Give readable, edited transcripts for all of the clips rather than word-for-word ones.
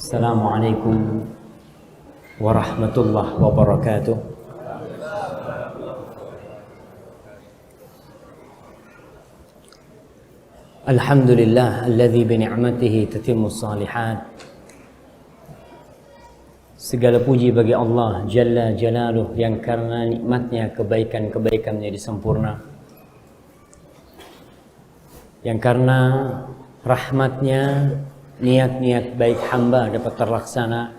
Assalamualaikum warahmatullahi wabarakatuh. Alhamdulillah alladzi bi ni'matihi tatimmus shalihat. Segala puji bagi Allah Jalla Jalaluh yang karena nikmatnya kebaikan-kebaikannya disempurna, yang karena rahmatnya niat-niat baik hamba dapat terlaksana.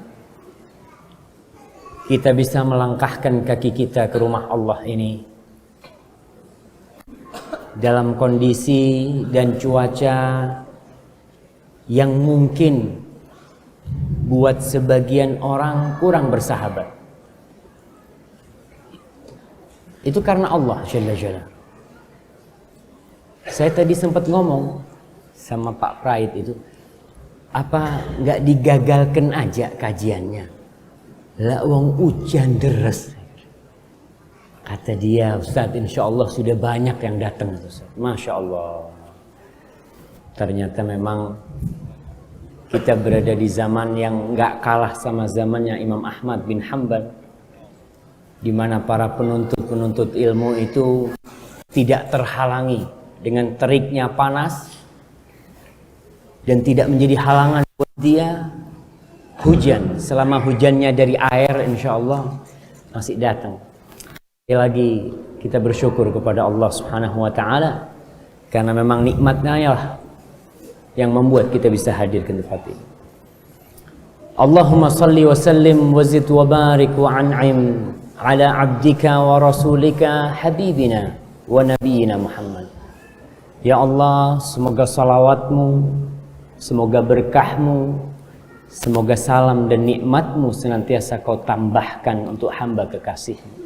Kita bisa melangkahkan kaki kita ke rumah Allah ini dalam kondisi dan cuaca yang mungkin buat sebagian orang kurang bersahabat. Itu karena Allah Jalla Jalla. Saya tadi sempat ngomong sama Pak Praid itu, apa nggak digagalkan aja kajiannya? Lah wong hujan deres. Kata dia, Ustaz, insya Allah sudah banyak yang datang. Masya Allah. Ternyata memang kita berada di zaman yang nggak kalah sama zamannya Imam Ahmad bin Hanbal, di mana para penuntut ilmu itu tidak terhalangi dengan teriknya panas dan tidak menjadi halangan buat dia hujan. Selama hujannya dari air, insya Allah masih datang. Sekali lagi kita bersyukur kepada Allah Subhanahu wa Ta'ala, karena memang nikmatnya lah yang membuat kita bisa hadir ke tempat ini. Allahumma salli wa sallim wa zid wa barik wa an'im ala abdika wa rasulika habibina wa nabiyina Muhammad. Ya Allah, semoga salawatmu, semoga berkahmu, semoga salam dan nikmatmu senantiasa kau tambahkan untuk hamba kekasihmu,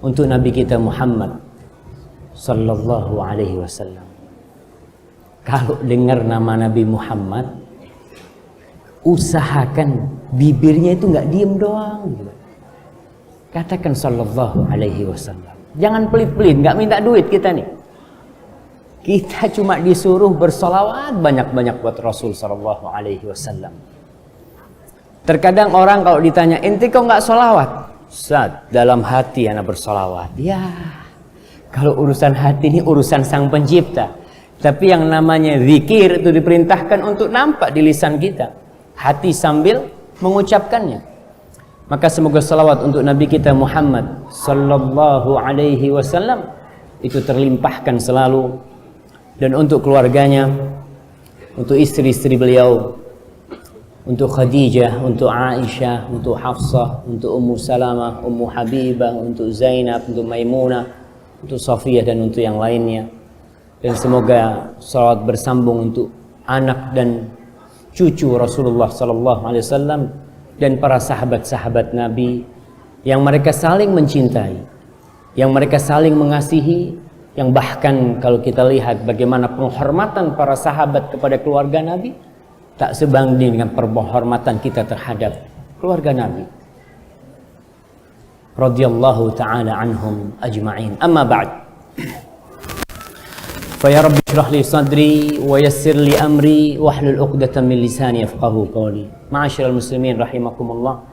untuk Nabi kita Muhammad sallallahu alaihi wasallam. Kalau dengar nama Nabi Muhammad, usahakan bibirnya itu nggak diem doang. Katakan sallallahu alaihi wasallam. Jangan pelit-pelit, nggak minta duit kita nih. Kita cuma disuruh bersolawat banyak-banyak buat Rasul sallallahu alaihi wasallam. Terkadang orang kalau ditanya, ente kok nggak solawat? Ustaz, dalam hati anak bersolawat. Ya, kalau urusan hati ini urusan Sang Pencipta. Tapi yang namanya zikir itu diperintahkan untuk nampak di lisan kita, hati sambil mengucapkannya. Maka semoga salawat untuk Nabi kita Muhammad sallallahu alaihi wasallam itu terlimpahkan selalu, dan untuk keluarganya, untuk istri-istri beliau, untuk Khadijah, untuk Aisyah, untuk Hafsah, untuk Ummu Salamah, Ummu Habibah, untuk Zainab, untuk Maimunah, untuk Safiyah, dan untuk yang lainnya. Dan semoga salawat bersambung untuk anak dan cucu Rasulullah sallallahu alaihi wasallam dan para sahabat-sahabat Nabi yang mereka saling mencintai, yang mereka saling mengasihi, yang bahkan kalau kita lihat bagaimana penghormatan para sahabat kepada keluarga Nabi tak sebanding dengan penghormatan kita terhadap keluarga Nabi radhiyallahu taala anhum ajma'in. Amma ba'd. Fa ya rabbi shrah li sadri wa yassir li amri wahlul 'uqdatam min lisani yafqahu qawli. Ma'asyiral muslimin rahimakumullah.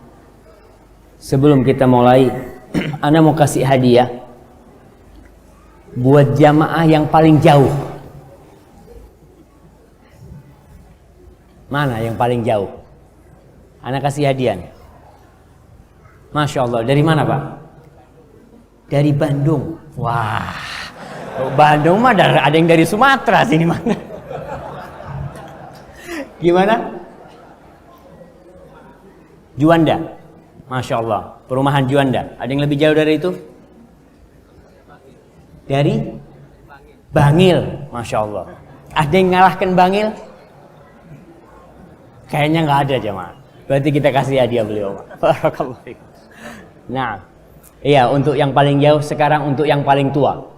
Sebelum kita mulai, ana mau kasih hadiah buat jamaah yang paling jauh. Mana yang paling jauh? Ana kasih hadiah. Masya Allah. Dari mana, Pak? Dari Bandung. Wah, Bandung mah ada yang dari Sumatera sini mana? Gimana? Juanda. Masya Allah. Perumahan Juanda. Ada yang lebih jauh dari itu? Dari Bangil. Masya Allah. Ada yang ngalahkan Bangil? Kayaknya nggak ada, jemaah. Berarti kita kasih hadiah beliau. Barakallahu fikum. Nah, iya, untuk yang paling jauh. Sekarang untuk yang paling tua.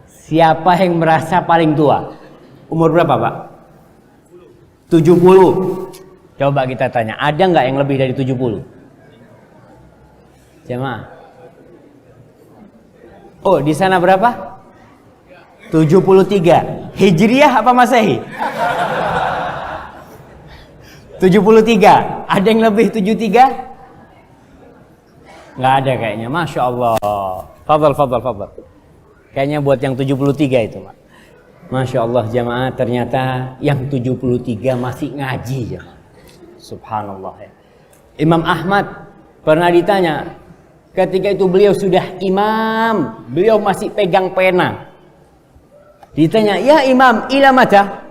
Siapa yang merasa paling tua? Umur berapa, Pak? 70. Coba kita tanya, ada nggak yang lebih dari 70? Jemaah. Oh, di sana berapa? 73. Hijriyah apa Masehi? 73. Ada yang lebih 73? Nggak ada kayaknya. Masya Allah. Fadal. Kayaknya buat yang 73 itu, Pak. Masya Allah jamaah, ternyata yang 73 masih ngaji jamaah. Subhanallah ya. Imam Ahmad pernah ditanya, ketika itu beliau sudah imam, beliau masih pegang pena. Ditanya, ya imam, ila mata?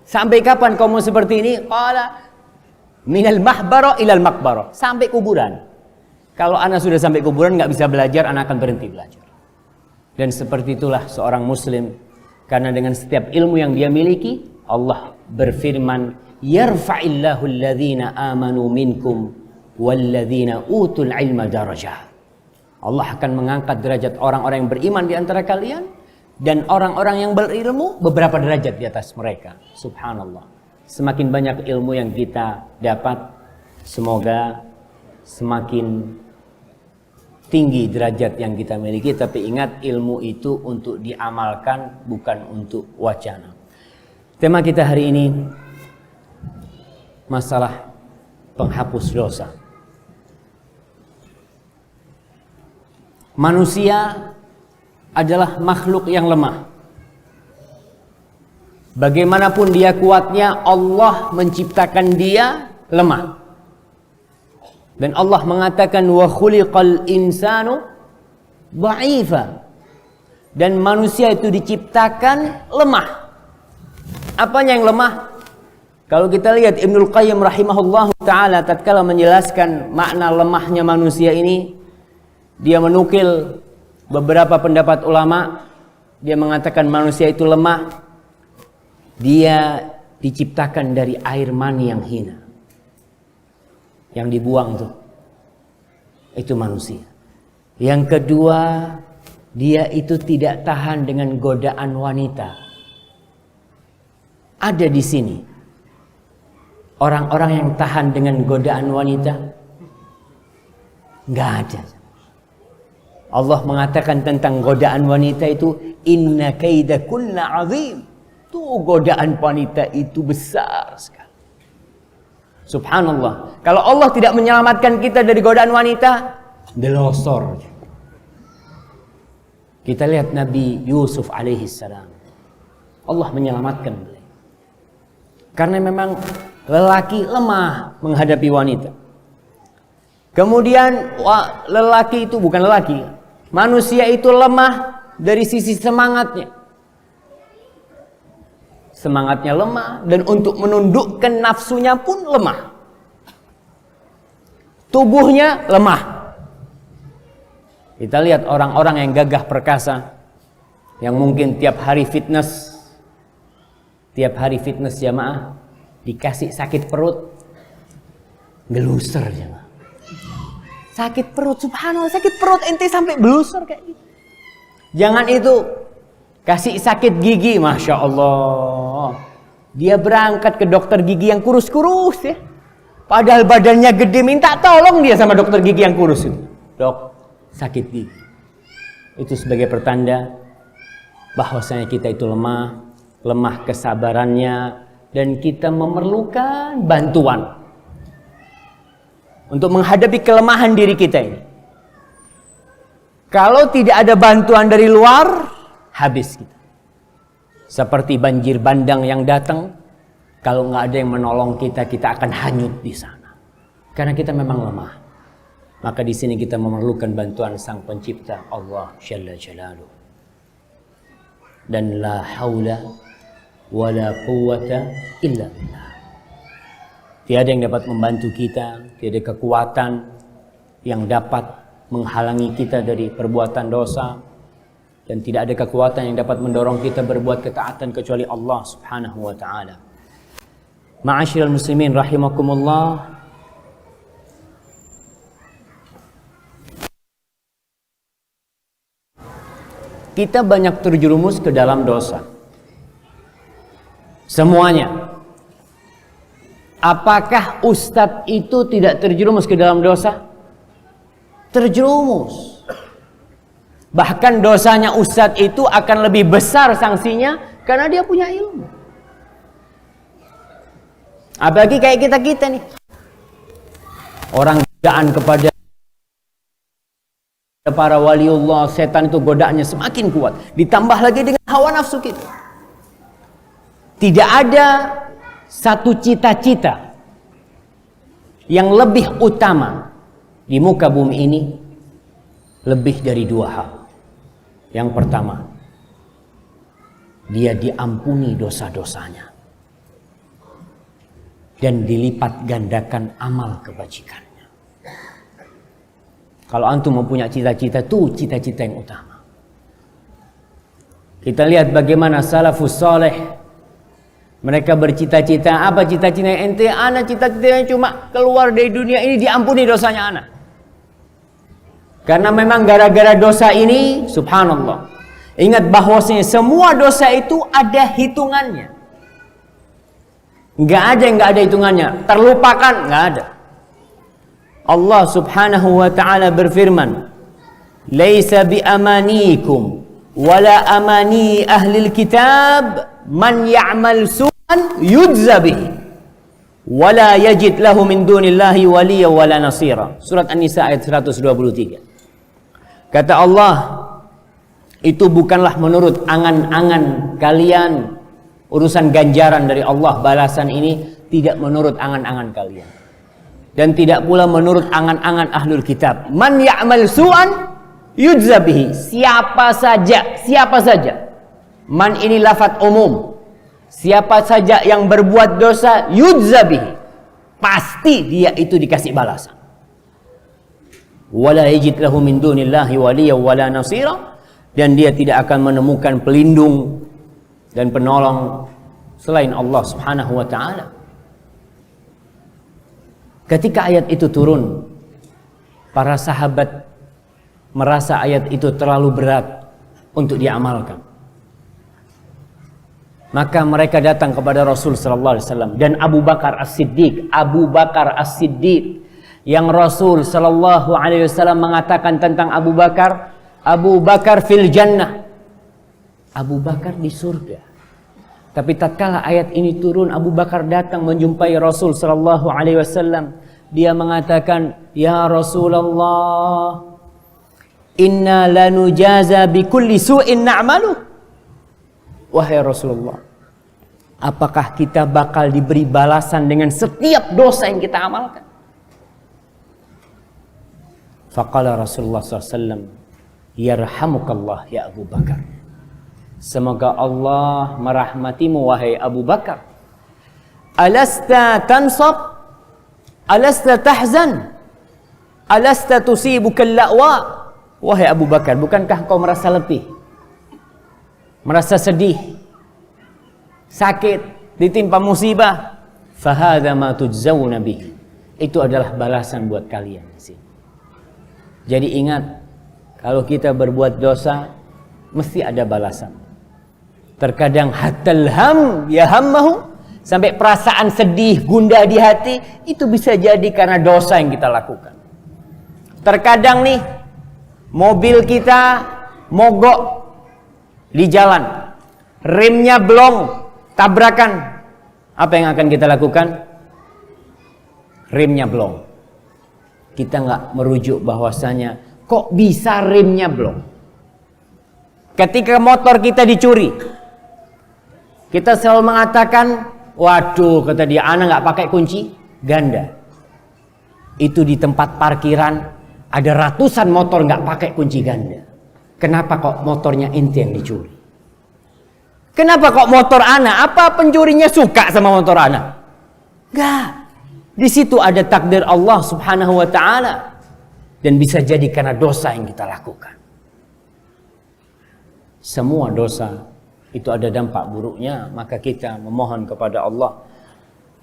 Sampai kapan kamu seperti ini? Qala minal mahbara ilal makbara. Sampai kuburan. Kalau anak sudah sampai kuburan nggak bisa belajar, anak akan berhenti belajar. Dan seperti itulah seorang muslim. Karena dengan setiap ilmu yang dia miliki, Allah berfirman, yarfa'illahu alladhina amanu minkum walladhina utul ilma darajah. Allah akan mengangkat derajat orang-orang yang beriman di antara kalian, dan orang-orang yang berilmu beberapa derajat di atas mereka. Subhanallah. Semakin banyak ilmu yang kita dapat, semoga semakin tinggi derajat yang kita miliki. Tapi ingat, ilmu itu untuk diamalkan, bukan untuk wacana. Tema kita hari ini masalah penghapus dosa. Manusia adalah makhluk yang lemah. Bagaimanapun dia kuatnya, Allah menciptakan dia lemah. Dan Allah mengatakan wa khuliqal insanu dha'ifa. Dan manusia itu diciptakan lemah. Apanya yang lemah? Kalau kita lihat Ibnul Qayyim rahimahullah ta'ala tatkala menjelaskan makna lemahnya manusia ini, dia menukil beberapa pendapat ulama. Dia mengatakan manusia itu lemah. Dia diciptakan dari air mani yang hina, yang dibuang tuh, itu manusia. Yang kedua, dia itu tidak tahan dengan godaan wanita. Ada di sini orang-orang yang tahan dengan godaan wanita? Nggak ada. Allah mengatakan tentang godaan wanita itu, inna kaidakunna azim. Tuh, godaan wanita itu besar sekali. Subhanallah. Kalau Allah tidak menyelamatkan kita dari godaan wanita, delosor. Kita lihat Nabi Yusuf alaihi salam. Allah menyelamatkan beliau. Karena memang lelaki lemah menghadapi wanita. Kemudian lelaki itu bukan lelaki. Manusia itu lemah dari sisi semangatnya. Semangatnya lemah, dan untuk menundukkan nafsunya pun lemah. Tubuhnya lemah. Kita lihat orang-orang yang gagah perkasa, yang mungkin tiap hari fitness jamaah, dikasih sakit perut, geluser jamaah. Sakit perut, subhanallah, sakit perut ente sampai geluser kayak gitu. Jangan itu, kasih sakit gigi, Masya Allah. Dia berangkat ke dokter gigi yang kurus-kurus ya. Padahal badannya gede, minta tolong dia sama dokter gigi yang kurus itu. Dok, sakit gigi. Itu sebagai pertanda bahwasanya kita itu lemah kesabarannya, dan kita memerlukan bantuan untuk menghadapi kelemahan diri kita ini. Kalau tidak ada bantuan dari luar, habis kita. Seperti banjir bandang yang datang, kalau nggak ada yang menolong kita, kita akan hanyut di sana. Karena kita memang lemah. Maka di sini kita memerlukan bantuan Sang Pencipta, Allah Jalla Jalaluh. Dan la haula wala quwwata illa billah. Tiada yang dapat membantu kita, tiada kekuatan yang dapat menghalangi kita dari perbuatan dosa, dan tidak ada kekuatan yang dapat mendorong kita berbuat ketaatan kecuali Allah Subhanahu wa taala. Ma'asyiral muslimin rahimakumullah. Kita banyak terjerumus ke dalam dosa. Semuanya. Apakah ustadz itu tidak terjerumus ke dalam dosa? Terjerumus. Bahkan dosanya ustadz itu akan lebih besar sanksinya karena dia punya ilmu. Apalagi kayak kita nih, orang godaan kepada para waliullah, setan itu godaannya semakin kuat, ditambah lagi dengan hawa nafsu kita. Tidak ada satu cita-cita yang lebih utama di muka bumi ini lebih dari dua hal. Yang pertama, dia diampuni dosa-dosanya dan dilipat gandakan amal kebajikannya. Kalau antum mempunyai cita-cita, itu cita-cita yang utama. Kita lihat bagaimana salafus saleh, mereka bercita-cita. Apa cita-cita ente? Ana cita-citanya cuma keluar dari dunia ini diampuni dosanya ana. Karena memang gara-gara dosa ini, subhanallah, ingat bahwasanya semua dosa itu ada hitungannya. Nggak ada yang nggak ada hitungannya, terlupakan, nggak ada. Allah subhanahu wa ta'ala berfirman, "Laisa bi amanikum wala amani ahlil kitab man ya'mal su'an yujza bihi wala yajid lahu min dunillahi waliya wala nasira." Surat An-Nisa ayat 123. Kata Allah, itu bukanlah menurut angan-angan kalian. Urusan ganjaran dari Allah, balasan ini tidak menurut angan-angan kalian. Dan tidak pula menurut angan-angan ahlul kitab. Man ya'mal su'an yujza bihi. Siapa saja. Man ini lafaz umum. Siapa saja yang berbuat dosa, yujza bihi, pasti dia itu dikasih balasan. Wala yajid lahu min dunillahi waliya wala nasira, dan dia tidak akan menemukan pelindung dan penolong selain Allah subhanahu wa ta'ala. Ketika ayat itu turun, para sahabat merasa ayat itu terlalu berat untuk diamalkan. Maka mereka datang kepada Rasul sallallahu alaihi wasallam dan Abu Bakar As-Siddiq yang Rasul sallallahu alaihi wasallam mengatakan tentang Abu Bakar fil jannah. Abu Bakar di surga. Tapi tatkala ayat ini turun, Abu Bakar datang menjumpai Rasul sallallahu alaihi wasallam. Dia mengatakan, "Ya Rasulullah, inna lanujaza bikulli su'in na'malu." Wahai Rasulullah, apakah kita bakal diberi balasan dengan setiap dosa yang kita amalkan? Faqala Rasulullah SAW, "Yarhamukallah ya Abu Bakar." Semoga Allah merahmatimu wahai Abu Bakar. Alasta tansab? Alasta tahzan? Alasta tusibuka al-la'wa? Wahai Abu Bakar, bukankah kau merasa letih? Merasa sedih? Sakit? Ditimpa musibah? Fahadha ma tujzawna bihi. Itu adalah balasan buat kalian di sini. Jadi ingat, kalau kita berbuat dosa, mesti ada balasan. Terkadang hatal ham ya hammahu, sampai perasaan sedih, gundah di hati, itu bisa jadi karena dosa yang kita lakukan. Terkadang nih, mobil kita mogok di jalan, remnya blong, tabrakan. Apa yang akan kita lakukan? Remnya blong. Kita nggak merujuk bahwasanya kok bisa remnya blong. Ketika motor kita dicuri, kita selalu mengatakan, waduh, kata dia, ana nggak pakai kunci ganda. Itu di tempat parkiran ada ratusan motor nggak pakai kunci ganda. Kenapa kok motornya ente yang dicuri? Kenapa kok motor ana? Apa pencurinya suka sama motor ana? Enggak. Di situ ada takdir Allah subhanahu wa ta'ala. Dan bisa jadi karena dosa yang kita lakukan. Semua dosa itu ada dampak buruknya, maka kita memohon kepada Allah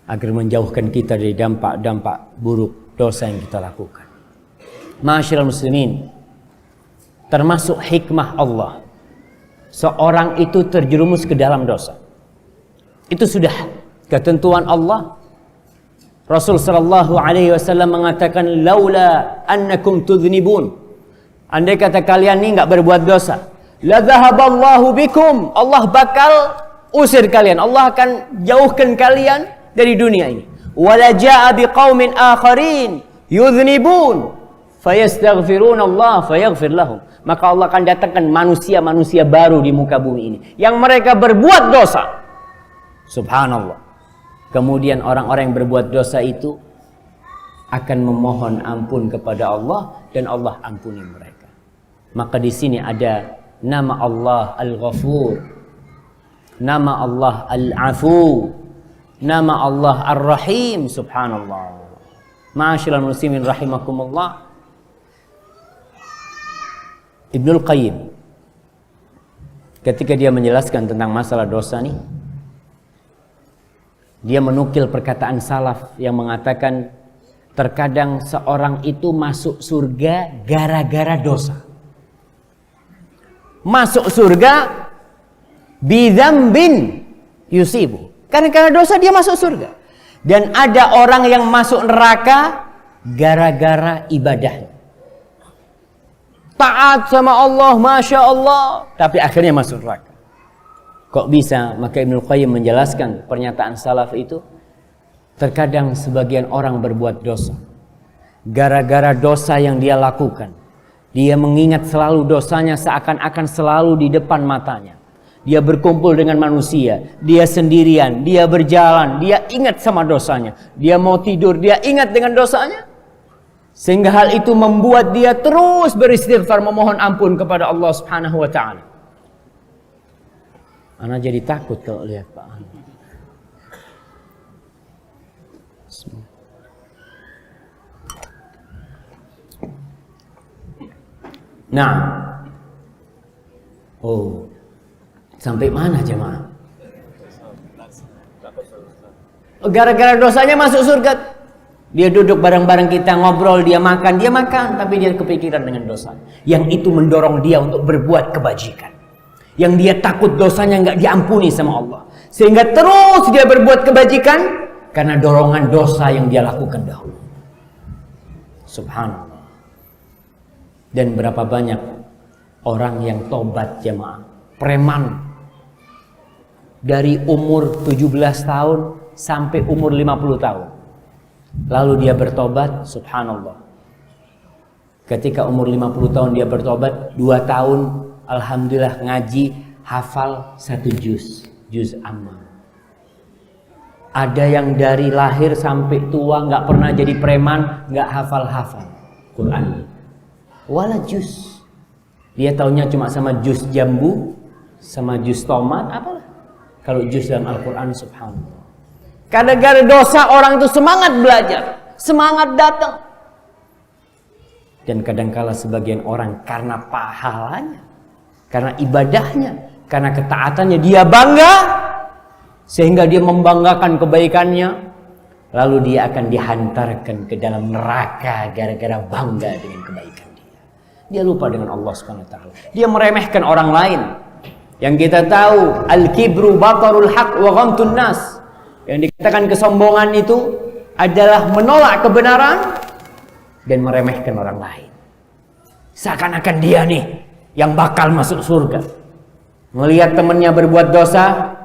agar menjauhkan kita dari dampak-dampak buruk dosa yang kita lakukan. Ma'asyiral muslimin, termasuk hikmah Allah, seorang itu terjerumus ke dalam dosa, itu sudah ketentuan Allah. Rasul sallallahu alaihi wasallam mengatakan, laula annakum tudznibun, andai kata kalian ini enggak berbuat dosa, la dhahaballahu bikum, Allah bakal usir kalian, Allah akan jauhkan kalian dari dunia ini. Wala jaa biqaumin akharin yudhnibun fayastaghfiruna Allah fayaghfir lahum. Maka Allah akan datangkan manusia-manusia baru di muka bumi ini yang mereka berbuat dosa. Subhanallah. Kemudian orang-orang yang berbuat dosa itu akan memohon ampun kepada Allah dan Allah ampuni mereka. Maka di sini ada nama Allah Al-Ghafur, nama Allah Al-Afu, nama Allah Ar-Rahim. Subhanallah. Ma'asyiral muslimin rahimakumullah. Ibnul Qayyim ketika dia menjelaskan tentang masalah dosa nih, dia menukil perkataan salaf yang mengatakan terkadang seorang itu masuk surga gara-gara dosa. Masuk surga bidzambin yusibu. Karena dosa dia masuk surga. Dan ada orang yang masuk neraka gara-gara ibadahnya. Taat sama Allah, Masya Allah, tapi akhirnya masuk neraka. Kok bisa? Maka Ibnu Qayyim menjelaskan pernyataan salaf itu. Terkadang sebagian orang berbuat dosa gara-gara dosa yang dia lakukan. Dia mengingat selalu dosanya seakan-akan selalu di depan matanya. Dia berkumpul dengan manusia, dia sendirian, dia berjalan, dia ingat sama dosanya. Dia mau tidur, dia ingat dengan dosanya. Sehingga hal itu membuat dia terus beristighfar, memohon ampun kepada Allah Subhanahu wa taala. Ana jadi takut kalau lihat Pak An. Nah. Oh. Sampai mana jemaah? Gara-gara dosanya masuk surga. Dia duduk bareng-bareng kita, ngobrol, dia makan, tapi dia kepikiran dengan dosa. Yang itu mendorong dia untuk berbuat kebajikan. Yang dia takut dosanya nggak diampuni sama Allah. Sehingga terus dia berbuat kebajikan karena dorongan dosa yang dia lakukan dahulu. Subhanallah. Dan berapa banyak orang yang tobat jemaah. Preman. Dari umur 17 tahun sampai umur 50 tahun. Lalu dia bertobat, subhanallah. Ketika umur 50 tahun dia bertobat, 2 tahun alhamdulillah ngaji, hafal 1 juz amma. Ada yang dari lahir sampai tua nggak pernah jadi preman, nggak hafal Quran. Wala juz. Dia taunya cuma sama juz jambu, sama juz tomat, apalah. Kalau juz dalam Al-Quran, subhanallah. Kadang-kadang dosa orang itu semangat belajar, semangat datang. Dan kadang-kala sebagian orang karena pahalanya, karena ibadahnya, karena ketaatannya dia bangga, sehingga dia membanggakan kebaikannya, lalu dia akan dihantarkan ke dalam neraka gara-gara bangga dengan kebaikan dia. Dia lupa dengan Allah Subhanahu wa taala. Dia meremehkan orang lain. Yang kita tahu al-kibru batarul haq wa ghamtun nas. Yang dikatakan kesombongan itu adalah menolak kebenaran dan meremehkan orang lain. Seakan-akan dia nih yang bakal masuk surga. Melihat temannya berbuat dosa,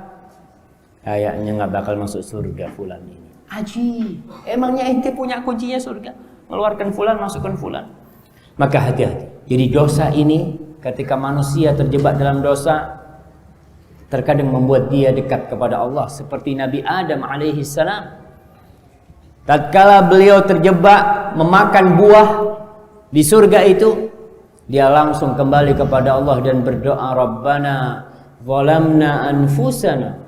kayaknya nggak bakal masuk surga fulan ini. Aji, emangnya ente punya kuncinya surga? Mengeluarkan fulan, masukkan fulan. Maka hati-hati. Jadi dosa ini ketika manusia terjebak dalam dosa, terkadang membuat dia dekat kepada Allah seperti Nabi Adam alaihi salam. Tatkala beliau terjebak memakan buah di surga itu, dia langsung kembali kepada Allah dan berdoa, Rabbana zalamna anfusana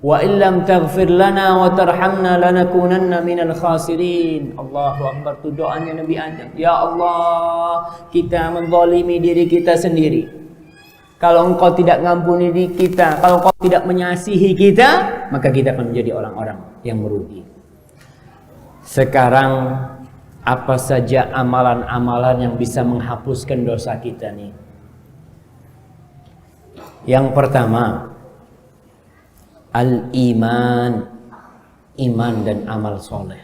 wa illam taghfir lana wa tarhamna lanakunanna minal khasirin. Allahu akbar. Itu doanya Nabi Adam. Ya Allah, kita menzalimi diri kita sendiri. Kalau engkau tidak ngampuni diri kita, kalau engkau tidak mengasihi kita, maka kita akan menjadi orang-orang yang merugi. Sekarang apa saja amalan-amalan yang bisa menghapuskan dosa kita nih? Yang pertama, al-iman, iman dan amal soleh.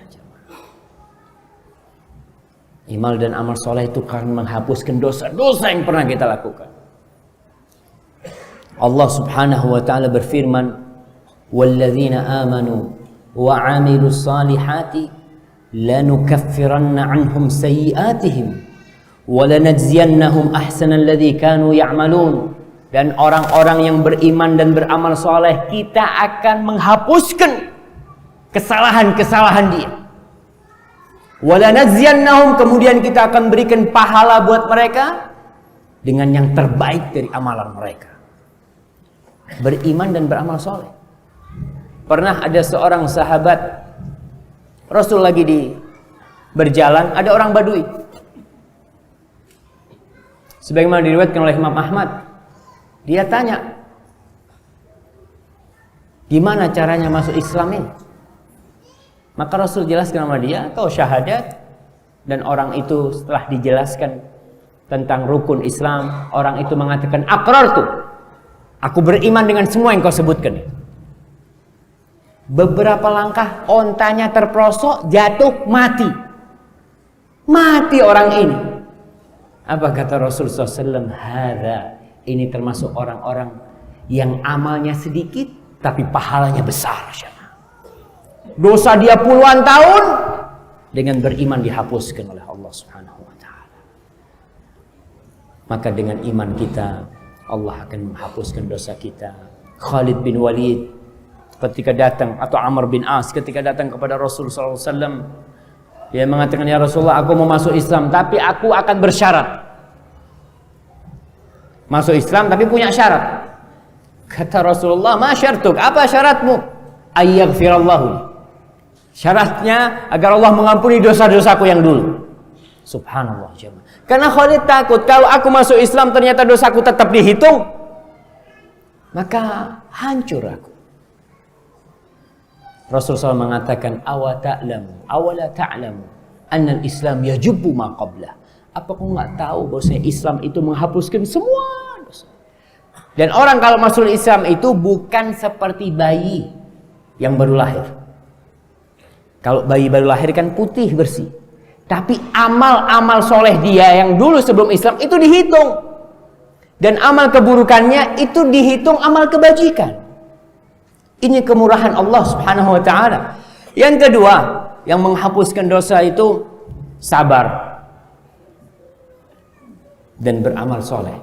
Iman dan amal soleh itu akan menghapuskan dosa-dosa yang pernah kita lakukan. Allah Subhanahu wa taala berfirman, "Walladzina amanu wa 'amilus salihati lanukaffiranna 'anhum sayyi'atihim wa lanajziyannahum ahsanal ladzi kanu ya'malun. Dan orang-orang yang beriman dan beramal soleh, kita akan menghapuskan kesalahan-kesalahan dia. Wa lanajziyannahum, kemudian kita akan berikan pahala buat mereka dengan yang terbaik dari amalan mereka. Beriman dan beramal soleh. Pernah ada seorang sahabat, Rasul lagi berjalan, ada orang Badui. Sebagaimana diriwayatkan oleh Imam Ahmad, dia tanya, gimana caranya masuk Islam ini? Maka Rasul jelaskan sama dia, kau syahadat. Dan orang itu setelah dijelaskan tentang rukun Islam, orang itu mengatakan, aqrartu, aku beriman dengan semua yang kau sebutkan. Beberapa langkah ontanya terprosok, jatuh, mati. Mati orang ini. Apa kata Rasul SAW? Hadza, ini termasuk orang-orang yang amalnya sedikit tapi pahalanya besar. Dosa dia puluhan tahun, dengan beriman dihapuskan oleh Allah Subhanahu wa taala. Maka dengan iman kita, Allah akan menghapuskan dosa kita. Khalid bin Walid ketika datang, atau Amr bin As ketika datang kepada Rasul sallallahu alaihi wasallam, dia mengatakan, ya Rasulullah, aku mau masuk Islam tapi aku akan bersyarat. Masuk Islam tapi punya syarat. Kata Rasulullah, ma syartuk, apa syaratmu? Ayyaghfirallahu. Syaratnya agar Allah mengampuni dosa-dosaku yang dulu. Subhanallah jemaah. Karena Khalid takut kalau aku masuk Islam ternyata dosaku tetap dihitung, maka hancur aku. Rasulullah SAW mengatakan, awala ta'lamu anna al-Islam yajubbu ma qablah. Apa kau nggak tahu bahwa Islam itu menghapuskan semua dosa? Dan orang kalau masuk Islam itu bukan seperti bayi yang baru lahir. Kalau bayi baru lahir kan putih bersih. Tapi amal-amal soleh dia yang dulu sebelum Islam itu dihitung. Dan amal keburukannya itu dihitung amal kebajikan. Ini kemurahan Allah Subhanahu wa taala. Yang kedua, yang menghapuskan dosa itu sabar dan beramal soleh.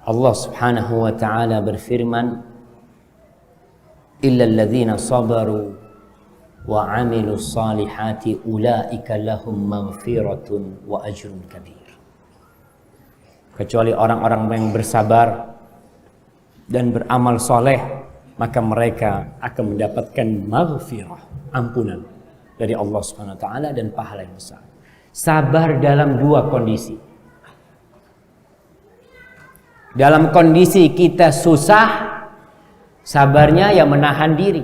Allah Subhanahu wa taala berfirman, illal ladzina sabaru wa 'amilus salihati ulaika lahum maghfiratun wa ajrun kabir. Kecuali orang-orang yang bersabar dan beramal soleh, maka mereka akan mendapatkan maghfirah, ampunan dari Allah Subhanahu wa taala dan pahala yang besar. Sabar dalam dua kondisi. Dalam kondisi kita susah, sabarnya ya menahan diri.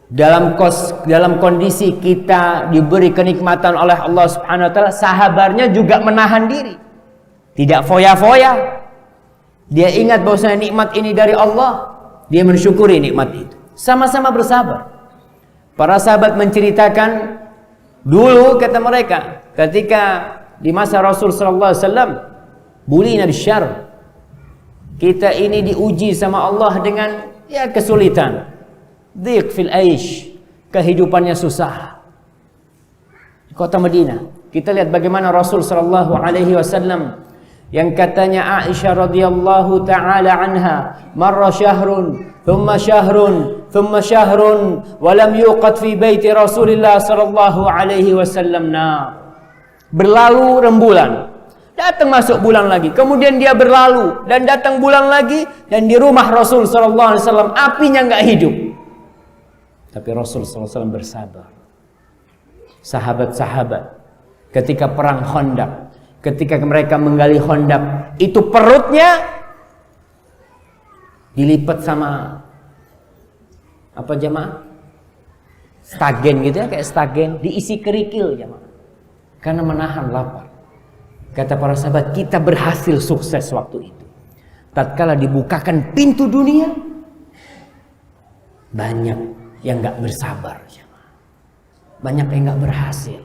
Dalam kondisi kita diberi kenikmatan oleh Allah Subhanahu wa taala, sabarnya juga menahan diri. Tidak foya-foya. Dia ingat bahwa nikmat ini dari Allah, dia mensyukuri nikmat itu. Sama-sama bersabar. Para sahabat menceritakan, dulu kata mereka, ketika di masa Rasul sallallahu alaihi wasallam, bulina bisyarr, kita ini diuji sama Allah dengan ya kesulitan, dhiq fil aish, kehidupannya susah. Di kota Madinah, kita lihat bagaimana Rasul sallallahu alaihi wasallam yang katanya Aisyah radhiyallahu taala anha, marra syahrun thumma syahrun thumma syahrun wa lam yuqad fi baiti Rasulillah sallallahu alaihi wasallam nar. Berlalu rembulan, datang masuk bulan lagi, kemudian dia berlalu dan datang bulan lagi, dan di rumah Rasul sallallahu alaihi wasallam apinya enggak hidup. Tapi Rasul sallallahu alaihi wasallam bersabar. Sahabat-sahabat ketika perang Khandaq, ketika mereka menggali Khandaq, itu perutnya dilipat sama apa jemaah? Stagen gitu ya, kayak stagen, diisi kerikil jemaah. Karena menahan lapar. Kata para sahabat, kita berhasil sukses waktu itu. Tatkala dibukakan pintu dunia, banyak yang enggak bersabar jemaah. Banyak yang enggak berhasil.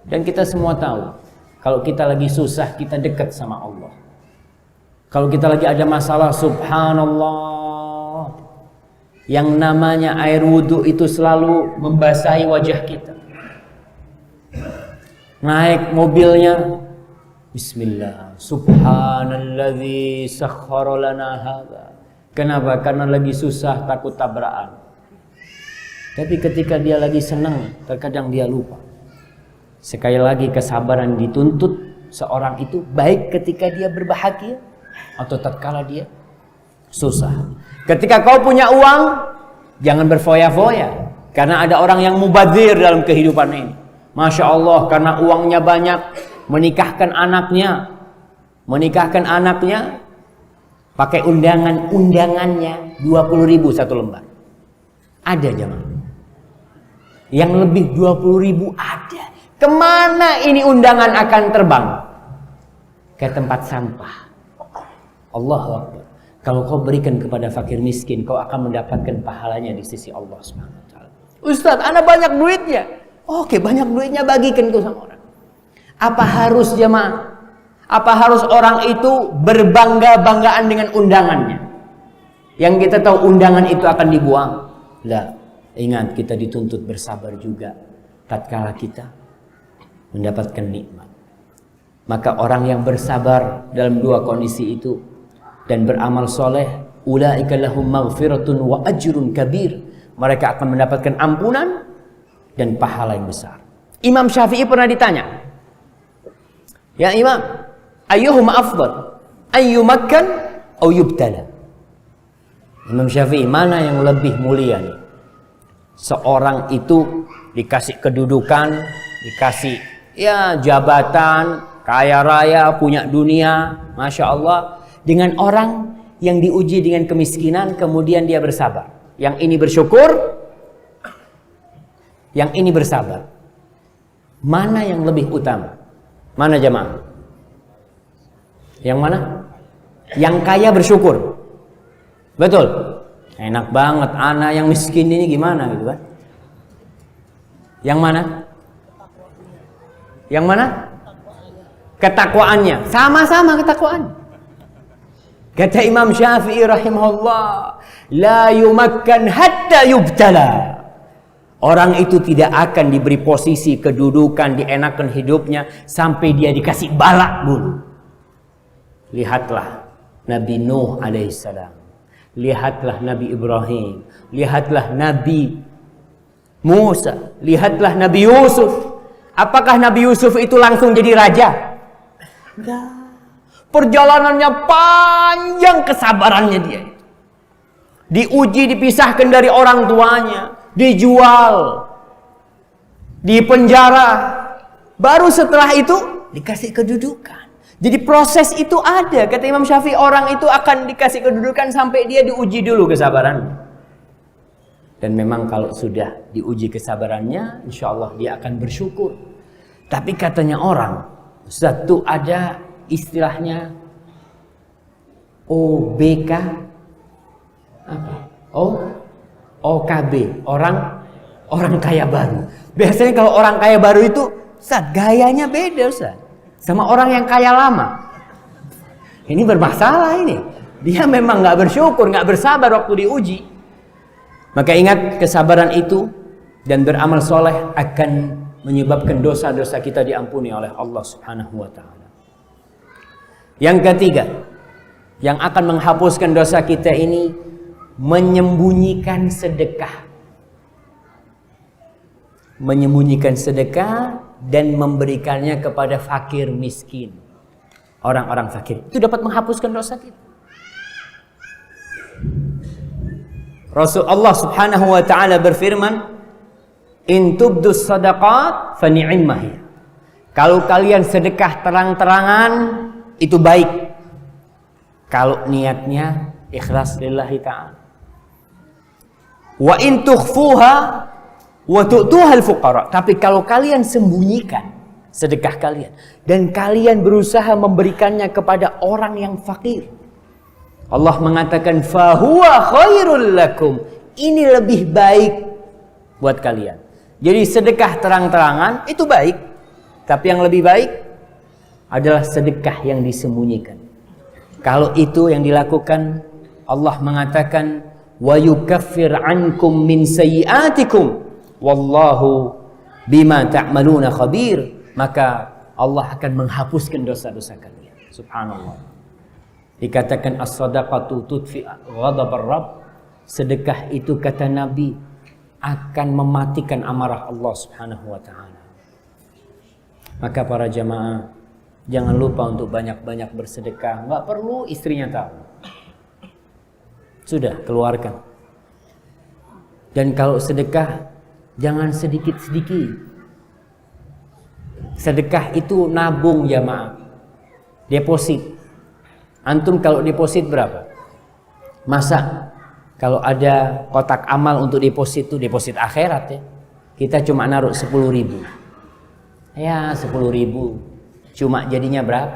Dan kita semua tahu, kalau kita lagi susah, kita dekat sama Allah. Kalau kita lagi ada masalah, subhanallah, Yang namanya air wudhu itu selalu membasahi wajah kita. Naik mobilnya, Bismillah, Subhanalladzi sakhkhara lana hadza. Kenapa? Karena lagi susah, takut tabrakan. Tapi ketika dia lagi senang, terkadang dia lupa. Sekali lagi, kesabaran dituntut seorang itu baik ketika dia berbahagia atau tatkala dia susah. Ketika kau punya uang, jangan berfoya-foya, karena ada orang yang mubadzir dalam kehidupan ini. Masya Allah, karena uangnya banyak, menikahkan anaknya pakai undangannya 20.000 satu lembar. Ada jemaah yang lebih 20.000, ada. Kemana ini undangan akan terbang? Ke tempat sampah. Allahu Akbar. Kalau kau berikan kepada fakir miskin, kau akan mendapatkan pahalanya di sisi Allah SWT. Ustaz, ana banyak duitnya. Oke, banyak duitnya, bagikan ke sama orang. Apa harus jemaah? Apa harus orang itu berbangga-banggaan dengan undangannya? Yang kita tahu undangan itu akan dibuang. Lah, ingat, kita dituntut bersabar juga tatkala kita mendapatkan nikmat. Maka orang yang bersabar dalam dua kondisi itu dan beramal soleh, ulaika lahum maghfiratun wa ajrun kabir. Mereka akan mendapatkan ampunan dan pahala yang besar. Imam Syafi'i pernah ditanya, ya Imam, ayyuhuma afdal, ayyumakkan au yubtala? Imam Syafi'i, mana yang lebih mulia nih? Seorang itu dikasih kedudukan, dikasih jabatan, kaya raya, punya dunia, Masya Allah, dengan orang yang diuji dengan kemiskinan, kemudian dia bersabar. Yang ini bersyukur, yang ini bersabar. Mana yang lebih utama? Mana jemaah? Yang mana? Yang kaya bersyukur. Betul? Enak banget, anak yang miskin ini gimana gitu kan? Yang mana? Yang mana? Ketakwaannya. Sama-sama ketakwaan. Kata Imam Syafi'i rahimahullah, la yumakkan hatta yubtala. Orang itu tidak akan diberi posisi kedudukan, dienakan hidupnya sampai dia dikasih bala dulu. Lihatlah Nabi Nuh alaihissalam, lihatlah Nabi Ibrahim, lihatlah Nabi Musa, lihatlah Nabi Yusuf. Apakah Nabi Yusuf itu langsung jadi raja? Enggak. Perjalanannya panjang, kesabarannya dia. Diuji, dipisahkan dari orang tuanya, dijual, dipenjara. Baru setelah itu dikasih kedudukan. Jadi proses itu ada. Kata Imam Syafi'i, orang itu akan dikasih kedudukan sampai dia diuji dulu kesabarannya. Dan memang kalau sudah diuji kesabarannya, insya Allah dia akan bersyukur. Tapi katanya orang, Ustaz, tuh ada istilahnya OBK, apa? OKB, orang kaya baru. Biasanya kalau orang kaya baru itu, Ustaz, gayanya beda Ustaz, sama orang yang kaya lama. Ini bermasalah ini. Dia memang nggak bersyukur, nggak bersabar waktu diuji. Maka ingat, kesabaran itu dan beramal soleh akan menyebabkan dosa-dosa kita diampuni oleh Allah Subhanahu wa ta'ala. Yang ketiga, yang akan menghapuskan dosa kita ini, menyembunyikan sedekah. Menyembunyikan sedekah dan memberikannya kepada fakir miskin. Orang-orang fakir. Itu dapat menghapuskan dosa kita. Rasulullah Subhanahu wa ta'ala berfirman, in tubdus sadaqat fa ni'mah. Kalau kalian sedekah terang-terangan, itu baik. Kalau niatnya ikhlas lillahi ta'ala. Wa in tukhfuha wa tu'tuha al-fuqara. Tapi kalau kalian sembunyikan sedekah kalian dan kalian berusaha memberikannya kepada orang yang fakir, Allah mengatakan fahuwa khairul lakum. Ini lebih baik buat kalian. Jadi sedekah terang-terangan itu baik, tapi yang lebih baik adalah sedekah yang disembunyikan. Kalau itu yang dilakukan, Allah mengatakan wa yukaffir ankum min sayyi'atikum wallahu bima ta'maluna khabir. Maka Allah akan menghapuskan dosa-dosa kalian. Subhanallah. Dikatakan as-sadaqatu tudfi ghadabar rabb. Sedekah itu kata Nabi akan mematikan amarah Allah Subhanahu wa taala. Maka para jamaah, jangan lupa untuk banyak-banyak bersedekah. Enggak perlu istrinya tahu. Sudah, keluarkan. Dan kalau sedekah, jangan sedikit-sedikit. Sedekah itu nabung jamaah. Deposit. Antum kalau deposit berapa? Masa kalau ada kotak amal untuk deposit itu deposit akhirat ya. Kita cuma naruh 10.000. Ya 10.000. Cuma jadinya berapa?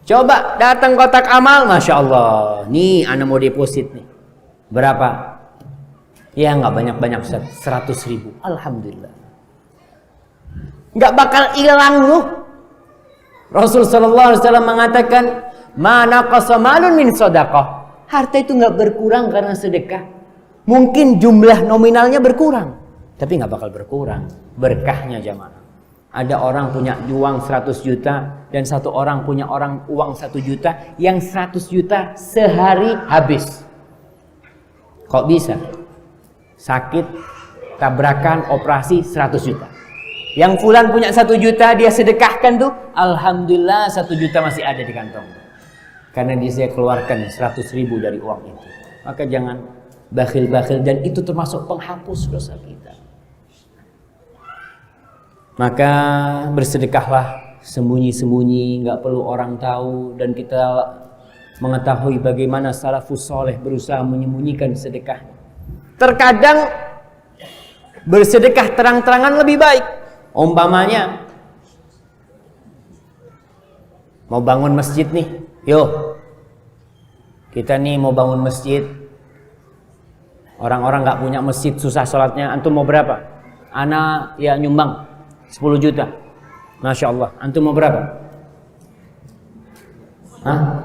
Coba datang kotak amal, Masya Allah. Nih anak mau deposit nih. Berapa? Ya nggak banyak-banyak, 100.000. Alhamdulillah. Nggak bakal hilang loh. Rasul sallallahu alaihi wasallam mengatakan, "Ma naqasa malun min shadaqah." Harta itu nggak berkurang karena sedekah. Mungkin jumlah nominalnya berkurang, tapi nggak bakal berkurang berkahnya jamaah. Ada orang punya uang 100 juta dan satu orang punya uang 1 juta, yang 100 juta sehari habis. Kok bisa? Sakit, tabrakan, operasi 100 juta. Yang fulan punya 1 juta, dia sedekahkan tuh, alhamdulillah 1 juta masih ada di kantong. Karena dia keluarkan 100.000 dari uang itu. Maka jangan bakhil-bakhil, dan itu termasuk penghapus dosa kita. Maka bersedekahlah sembunyi-sembunyi, nggak perlu orang tahu, dan kita mengetahui bagaimana salafus soleh berusaha menyembunyikan sedekah. Terkadang bersedekah terang-terangan lebih baik. Umpamanya mau bangun masjid nih, yuk kita nih mau bangun masjid. Orang-orang nggak punya masjid, susah sholatnya. Antum mau berapa? Ana ya nyumbang 10 juta. Masya Allah. Antum mau berapa? Hah?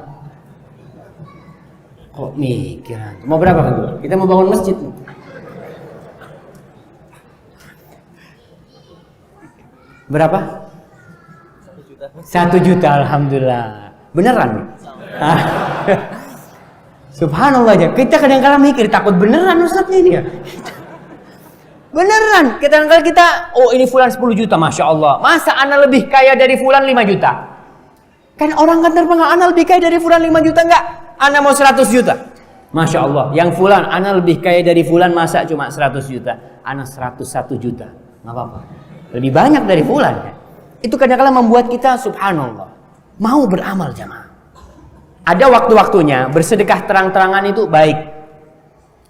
Kok mikir? Mau berapa kan? Kita mau bangun masjid nih. Berapa? 1 juta. Alhamdulillah. Beneran? Subhanallah aja. Kita kadang-kadang mikir takut beneran Ustaz ini ya. Beneran. Kadang-kadang kita, oh ini fulan 10 juta. Masya Allah. Masa ana lebih kaya dari fulan 5 juta? Kan orang kan terpengaruh, ana lebih kaya dari fulan 5 juta. Enggak. Ana mau 100 juta. Masya Allah. Yang fulan, ana lebih kaya dari fulan, masa cuma 100 juta. Ana 101 juta. Nggak apa-apa. Lebih banyak dari fulan. Itu kadang-kadang membuat kita subhanallah mau beramal jamaah. Ada waktu-waktunya bersedekah terang-terangan itu baik.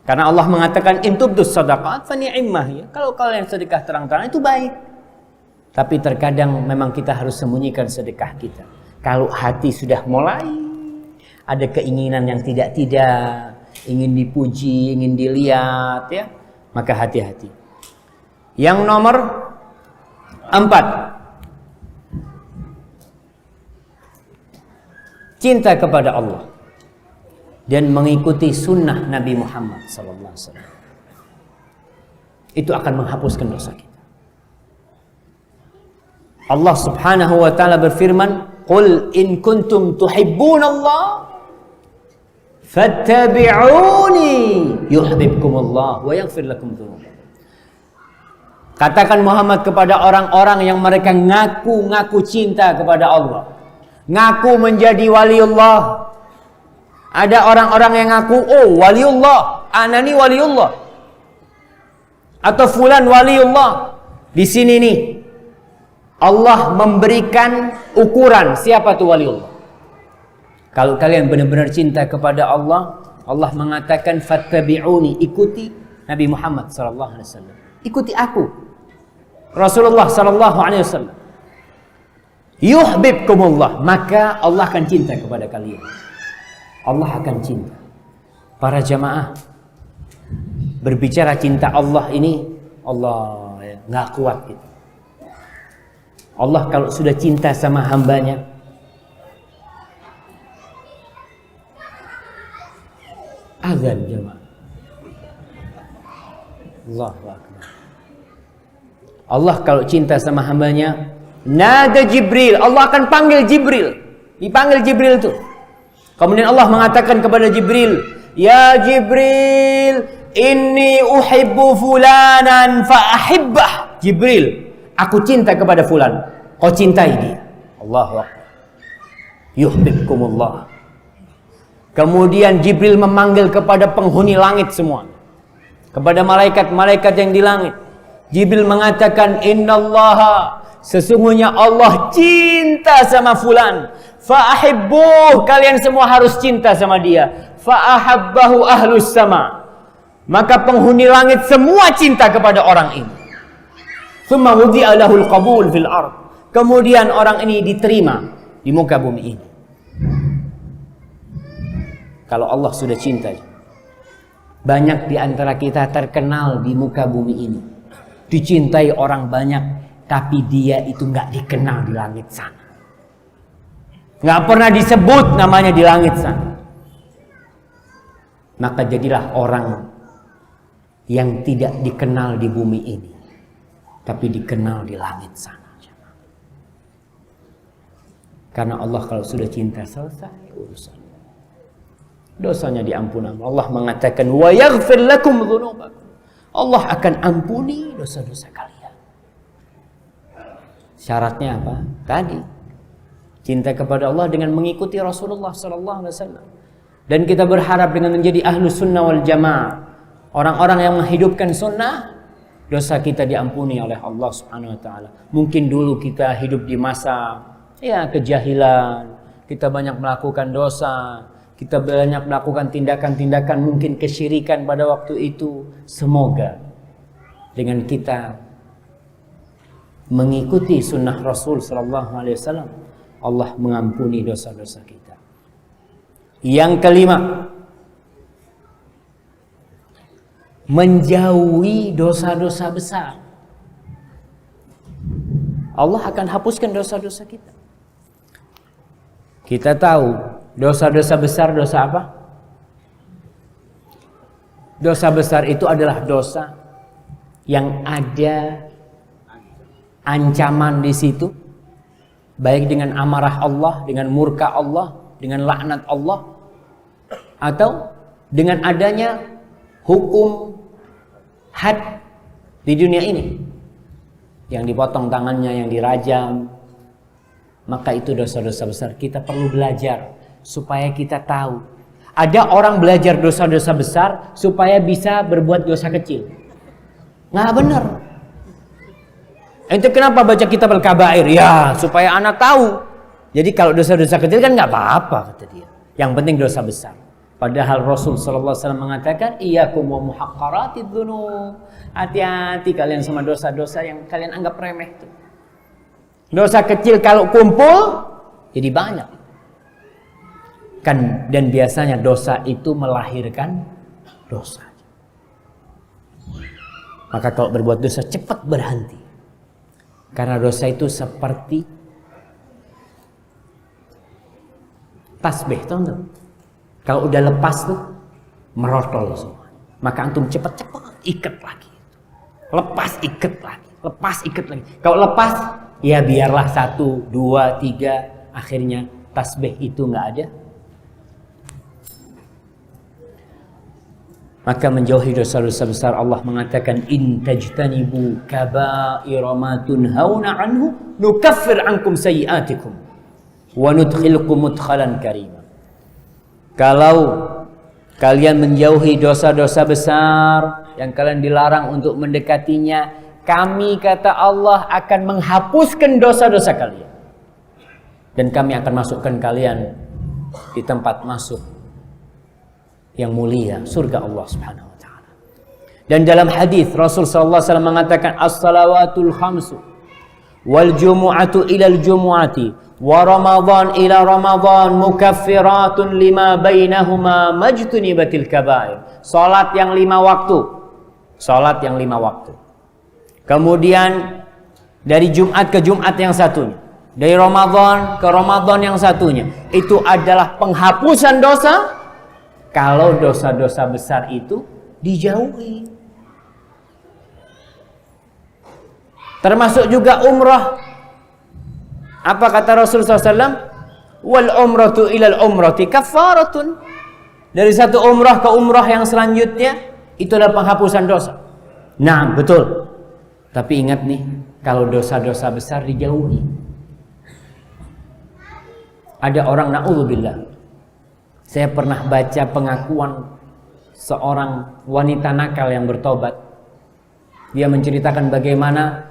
Karena Allah mengatakan intubdus shadaqat fa ni'mah ya. Kalau kalian sedekah terang-terangan itu baik. Tapi terkadang memang kita harus sembunyikan sedekah kita. Kalau hati sudah mulai ada keinginan yang tidak-tidak, ingin dipuji, ingin dilihat ya, maka hati-hati. Yang nomor 4, cinta kepada Allah dan mengikuti sunnah Nabi Muhammad SAW. Itu akan menghapuskan dosa kita. Allah Subhanahu wa taala berfirman, "Qul in kuntum tuhibbunallah fattabi'uni yuhibbukumullah wa yaghfir lakum dzunubakum." Katakan Muhammad kepada orang-orang yang mereka ngaku cinta kepada Allah, ngaku menjadi waliullah. Ada orang-orang yang ngaku, oh waliullah, anani waliullah, atau fulan waliullah. Di sini nih Allah memberikan ukuran siapa tuh waliullah. Kalau kalian benar-benar cinta kepada Allah, Allah mengatakan fattabi'uni, ikuti Nabi Muhammad sallallahu alaihi wasallam. Ikuti aku, Rasulullah sallallahu alaihi wasallam. Yuhibbukumullah, maka Allah akan cinta kepada kalian. Allah akan cinta. Para jamaah, berbicara cinta Allah ini, Allah ya, nggak kuat gitu. Allah kalau sudah cinta sama hambanya, azan jamaah. Allahu Akbar. Allah kalau cinta sama hambanya, nada Jibril, Allah akan panggil Jibril. Dipanggil Jibril itu. Kemudian Allah mengatakan kepada Jibril, ya Jibril, inni uhibbu fulanan fa ahibbah. Jibril, aku cinta kepada fulan, kau cintai dia. Allahu Akbar. Yuhibbukumullah. Kemudian Jibril memanggil kepada penghuni langit semua, kepada malaikat-malaikat yang di langit. Jibril mengatakan, innallaha, sesungguhnya Allah cinta sama fulan, fa ahibbuh, kalian semua harus cinta sama dia. Fa ahabbahu ahlus sama, maka penghuni langit semua cinta kepada orang ini. Tsumma wudi'a lahul qabul fil ard, kemudian orang ini diterima di muka bumi ini. Kalau Allah sudah cinta, banyak di antara kita terkenal di muka bumi ini, dicintai orang banyak, tapi dia itu nggak dikenal di langit sana, nggak pernah disebut namanya di langit sana. Maka jadilah orang yang tidak dikenal di bumi ini, tapi dikenal di langit sana. Karena Allah kalau sudah cinta, selesai urusan. Dosanya diampuni. Allah mengatakan, wa yaghfir lakum dzunubakum. Allah akan ampuni dosa-dosa kalian. Syaratnya apa? Tadi, cinta kepada Allah dengan mengikuti Rasulullah sallallahu alaihi wasallam. Dan kita berharap dengan menjadi ahlu sunnah wal jamaah, orang-orang yang menghidupkan sunnah, dosa kita diampuni oleh Allah subhanahu wa ta'ala. Mungkin dulu kita hidup di masa kejahilan, kita banyak melakukan dosa, kita banyak melakukan tindakan-tindakan mungkin kesyirikan pada waktu itu. Semoga dengan kita mengikuti sunnah Rasul sallallahu alaihi wasallam, Allah mengampuni dosa-dosa kita. Yang kelima, menjauhi dosa-dosa besar. Allah akan hapuskan dosa-dosa kita. Kita tahu dosa-dosa besar, dosa apa? Dosa besar itu adalah dosa yang ada ancaman di situ, baik dengan amarah Allah, dengan murka Allah, dengan laknat Allah, atau dengan adanya hukum had di dunia ini, yang dipotong tangannya, yang dirajam. Maka itu dosa-dosa besar. Kita perlu belajar supaya kita tahu. Ada orang belajar dosa-dosa besar supaya bisa berbuat dosa kecil. Nggak benar. Ente kenapa baca kitab al-kabair? Ya, supaya anak tahu. Jadi kalau dosa-dosa kecil kan nggak apa-apa, kata dia. Yang penting dosa besar. Padahal Rasul sallallahu alaihi wasallam mengatakan, iyyakum wa muhaqqaratidz dzunub. Hati-hati kalian sama dosa-dosa yang kalian anggap remeh itu. Dosa kecil kalau kumpul jadi banyak. Kan, dan biasanya dosa itu melahirkan dosa. Maka kalau berbuat dosa cepat berhenti. Karena dosa itu seperti tasbih, tahu enggak? Kalau udah lepas tuh merotol semua. Maka antum cepat-cepat ikat lagi. Lepas ikat lagi. Lepas ikat lagi. Kalau lepas, ya biarlah 1, 2, 3, akhirnya tasbih itu nggak ada. Maka menjauhi dosa-dosa besar, Allah mengatakan, in tajtanibu kaba'ira ma tunhauna anhu nukaffir ankum sayyi'atikum wa nudkhilkum mudkhalan karima. Kalau kalian menjauhi dosa-dosa besar yang kalian dilarang untuk mendekatinya, kami, kata Allah, akan menghapuskan dosa-dosa kalian. Dan kami akan masukkan kalian di tempat masuk yang mulia, surga Allah Subhanahu wa taala. Dan dalam hadis Rasul sallallahu alaihi wasallam mengatakan, as-salawatul khamsu wal jumu'atu ilal jumu'ati wa ramadhan ila ramadhan mukaffiratun lima bainahuma majtunibatil kaba'ir. Salat yang 5 waktu. Salat yang 5 waktu. Kemudian dari Jumat ke Jumat yang satunya, dari Ramadan ke Ramadan yang satunya, itu adalah penghapusan dosa kalau dosa-dosa besar itu dijauhi. Termasuk juga umrah. Apa kata Rasulullah SAW? Wal umratu ilal umrati kafaratun. Dari satu umrah ke umrah yang selanjutnya, itu adalah penghapusan dosa. Nah, betul. Tapi ingat nih, kalau dosa-dosa besar dijauhi. Ada orang, na'udzubillah, saya pernah baca pengakuan seorang wanita nakal yang bertobat. Dia menceritakan bagaimana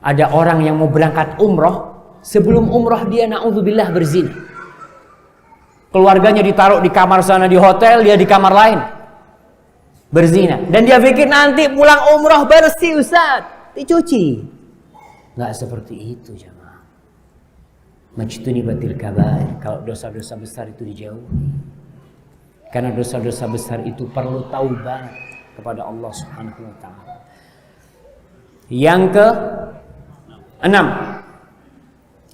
ada orang yang mau berangkat umroh, sebelum umroh dia na'udzubillah berzina. Keluarganya ditaruh di kamar sana di hotel, dia di kamar lain berzina. Dan dia pikir nanti pulang umroh bersih, Ustaz, dicuci. Nggak seperti itu, jemaah. Majtunibatil kabair, kalau dosa-dosa besar itu dijauhi. Karena dosa-dosa besar itu perlu taubat kepada Allah Subhanahu wa taala. Yang ke-6,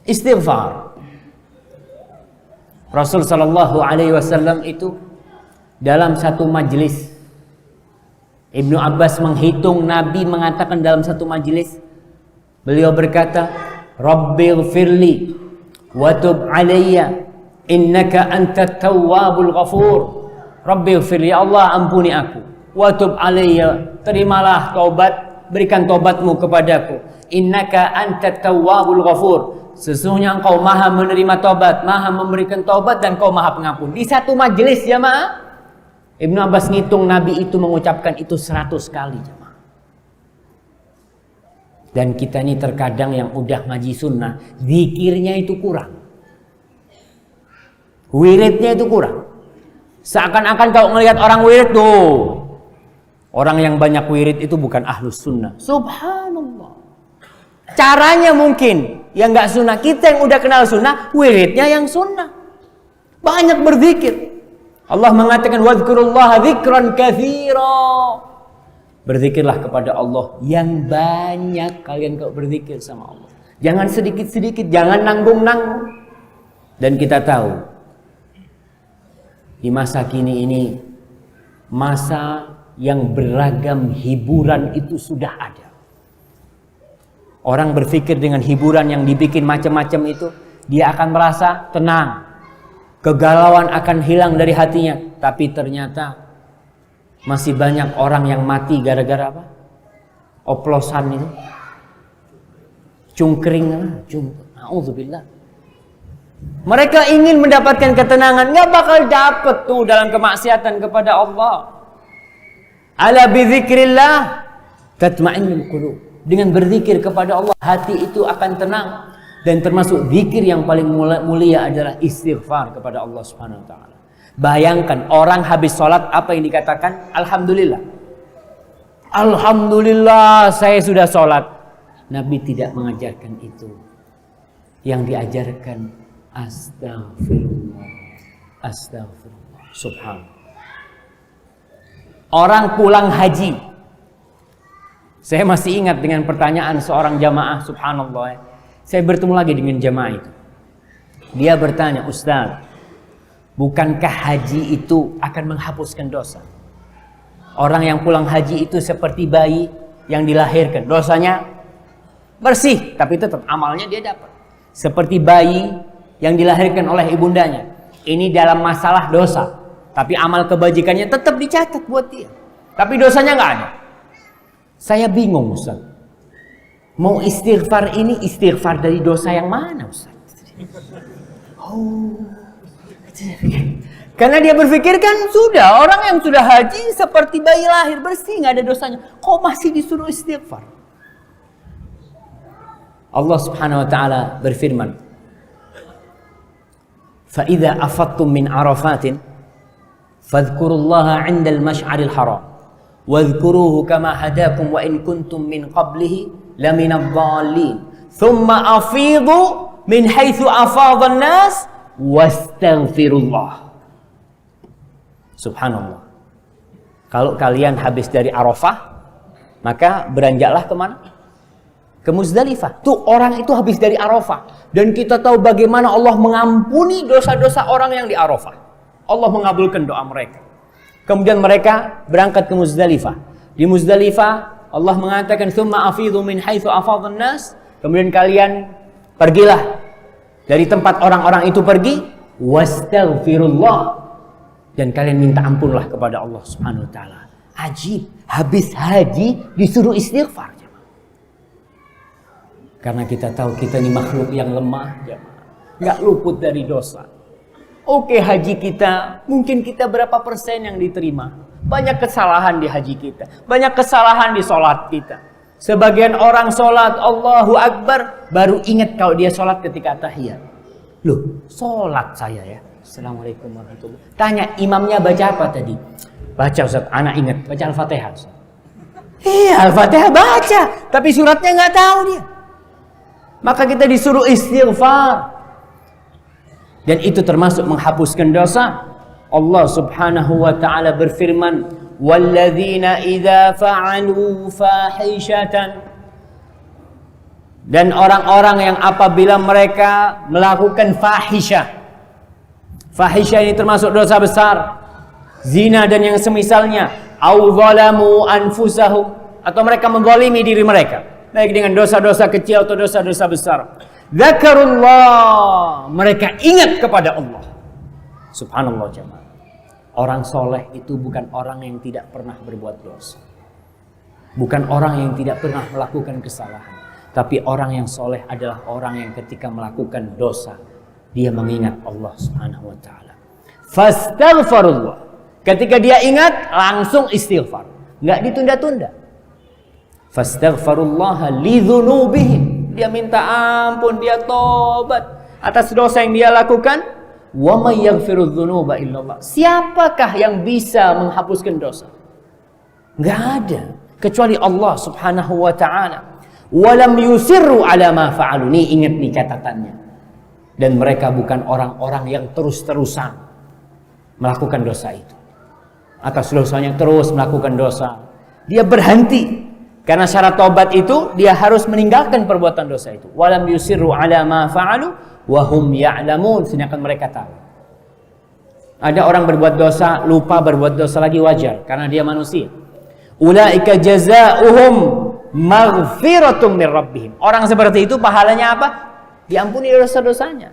istighfar. Rasul sallallahu alaihi wasallam itu dalam satu majlis, Ibnu Abbas menghitung Nabi mengatakan dalam satu majlis, beliau berkata, Rabbighfirli wa tub alayya innaka antat tawwabul ghafur. Rabbighfirli, ya Allah ampuni aku, wa tub alayya, terimalah taubat, berikan taubatmu kepadaku, innaka antat tawwabul ghafur, sesungguhnya engkau maha menerima taubat, maha memberikan taubat, dan kau maha pengampun. Di satu majelis jemaah, Ibnu Abbas ngitung Nabi itu mengucapkan itu 100 kali jemaah. Dan kita ini terkadang yang udah ngaji sunnah, zikirnya itu kurang, wiridnya itu kurang. Seakan-akan kalau ngelihat orang wirid tuh, orang yang banyak wirid itu bukan ahlus sunnah. Subhanallah. Caranya mungkin yang nggak sunnah. Kita yang udah kenal sunnah, wiridnya yang sunnah. Banyak berzikir. Allah mengatakan wadhkurullaha dzikran katsira. Berzikirlah kepada Allah yang banyak. Kalian kalau berzikir sama Allah, jangan sedikit-sedikit, jangan nanggung-nanggung. Dan kita tahu di masa kini ini, masa yang beragam hiburan itu sudah ada. Orang berpikir dengan hiburan yang dibikin macam-macam itu, dia akan merasa tenang, kegalauan akan hilang dari hatinya. Tapi ternyata masih banyak orang yang mati gara-gara apa? Oplosan itu, cungkring, A'udzubillah. Mereka ingin mendapatkan ketenangan, nggak bakal dapet tuh dalam kemaksiatan kepada Allah. Ala bizikrillah tatma'innul qulub. Dengan berzikir kepada Allah, hati itu akan tenang. Dan termasuk zikir yang paling mulia adalah istighfar kepada Allah Subhanahu wa taala. Bayangkan orang habis sholat apa yang dikatakan? Alhamdulillah. Alhamdulillah saya sudah sholat. Nabi tidak mengajarkan itu. Yang diajarkan astagfirullah, astagfirullah, subhanallah. Orang pulang haji, saya masih ingat dengan pertanyaan seorang jamaah, subhanallah. Saya bertemu lagi dengan jamaah itu. Dia bertanya, Ustaz, bukankah haji itu akan menghapuskan dosa? Orang yang pulang haji itu seperti bayi yang dilahirkan, dosanya bersih, tapi tetap amalnya dia dapat. Seperti bayi yang dilahirkan oleh ibundanya, ini dalam masalah dosa, tapi amal kebajikannya tetap dicatat buat dia, tapi dosanya nggak ada. Saya bingung, Ustaz. Mau istighfar ini istighfar dari dosa yang mana, Ustaz? Oh, karena dia berpikir kan sudah, orang yang sudah haji seperti bayi lahir bersih, nggak ada dosanya. Kok masih disuruh istighfar? Allah Subhanahu wa taala berfirman, "Fa idza afattum min Arafatin fadhkurullaha 'indal masy'aril haram wadhkuruhu kama hadakum wa in kuntum min qablihi laminadh dhalin thumma afidhu min haitsu afadhan nas wastaghfirullah." Subhanallah. Kalau kalian habis dari Arafah, maka beranjaklah kemana? Ke Muzdalifah. Tuh orang itu habis dari Arafah. Dan kita tahu bagaimana Allah mengampuni dosa-dosa orang yang di Arafah. Allah mengabulkan doa mereka. Kemudian mereka berangkat ke Muzdalifah. Di Muzdalifah Allah mengatakan tsumma afidhu min haitsu afadhan nas, kemudian kalian pergilah dari tempat orang-orang itu pergi, wastaghfirullah, dan kalian minta ampunlah kepada Allah Subhanahu wa taala. Ajib, habis haji disuruh istighfar. Karena kita tahu kita ini makhluk yang lemah, nggak luput dari dosa. Oke, haji kita, mungkin kita berapa persen yang diterima? Banyak kesalahan di haji kita, banyak kesalahan di sholat kita. Sebagian orang sholat Allahu Akbar baru ingat kalau dia sholat ketika tahiyat. Loh, sholat saya ya. Assalamualaikum warahmatullahi wabarakatuh. Tanya imamnya baca apa tadi? Baca Ustaz, anak ingat baca Al-Fatihah. Iya, Al-Fatihah baca, tapi suratnya nggak tahu dia. Maka kita disuruh istighfar. Dan itu termasuk menghapuskan dosa. Allah Subhanahu wa taala berfirman, "Walladzina idza fa'alu fahishatan." Dan orang-orang yang apabila mereka melakukan fahisyah. Fahisyah ini termasuk dosa besar. Zina dan yang semisalnya, au zalamu anfusahum, atau mereka menzalimi diri mereka, baik dengan dosa-dosa kecil atau dosa-dosa besar. Zakarullah, mereka ingat kepada Allah. Subhanallah jemaah. Orang soleh itu bukan orang yang tidak pernah berbuat dosa, bukan orang yang tidak pernah melakukan kesalahan, tapi orang yang soleh adalah orang yang ketika melakukan dosa dia mengingat Allah Subhanahu wa taala. Fastaghfirullah, ketika dia ingat langsung istighfar, nggak ditunda-tunda. Fastaghfirullaha lidzunubihim, dia minta ampun, dia tobat atas dosa yang dia lakukan. Wa may yaghfiru dzunuba illallah, siapakah yang bisa menghapuskan dosa? Enggak ada kecuali Allah Subhanahu wa taala. Walam yusirru ala ma fa'alu, nih ingat nih catatannya. Dan mereka bukan orang-orang yang terus-terusan melakukan dosa itu. Atas dosanya terus melakukan dosa. Dia berhenti. Karena syarat taubat itu dia harus meninggalkan perbuatan dosa itu. Walam yusirru ala ma fa'alu wa hum ya'lamun, sedangkan mereka tahu. Ada orang berbuat dosa, lupa berbuat dosa lagi, wajar karena dia manusia. Ulaika jazaohum maghfiratum mir rabbihim. Orang seperti itu pahalanya apa? Diampuni dosa-dosanya.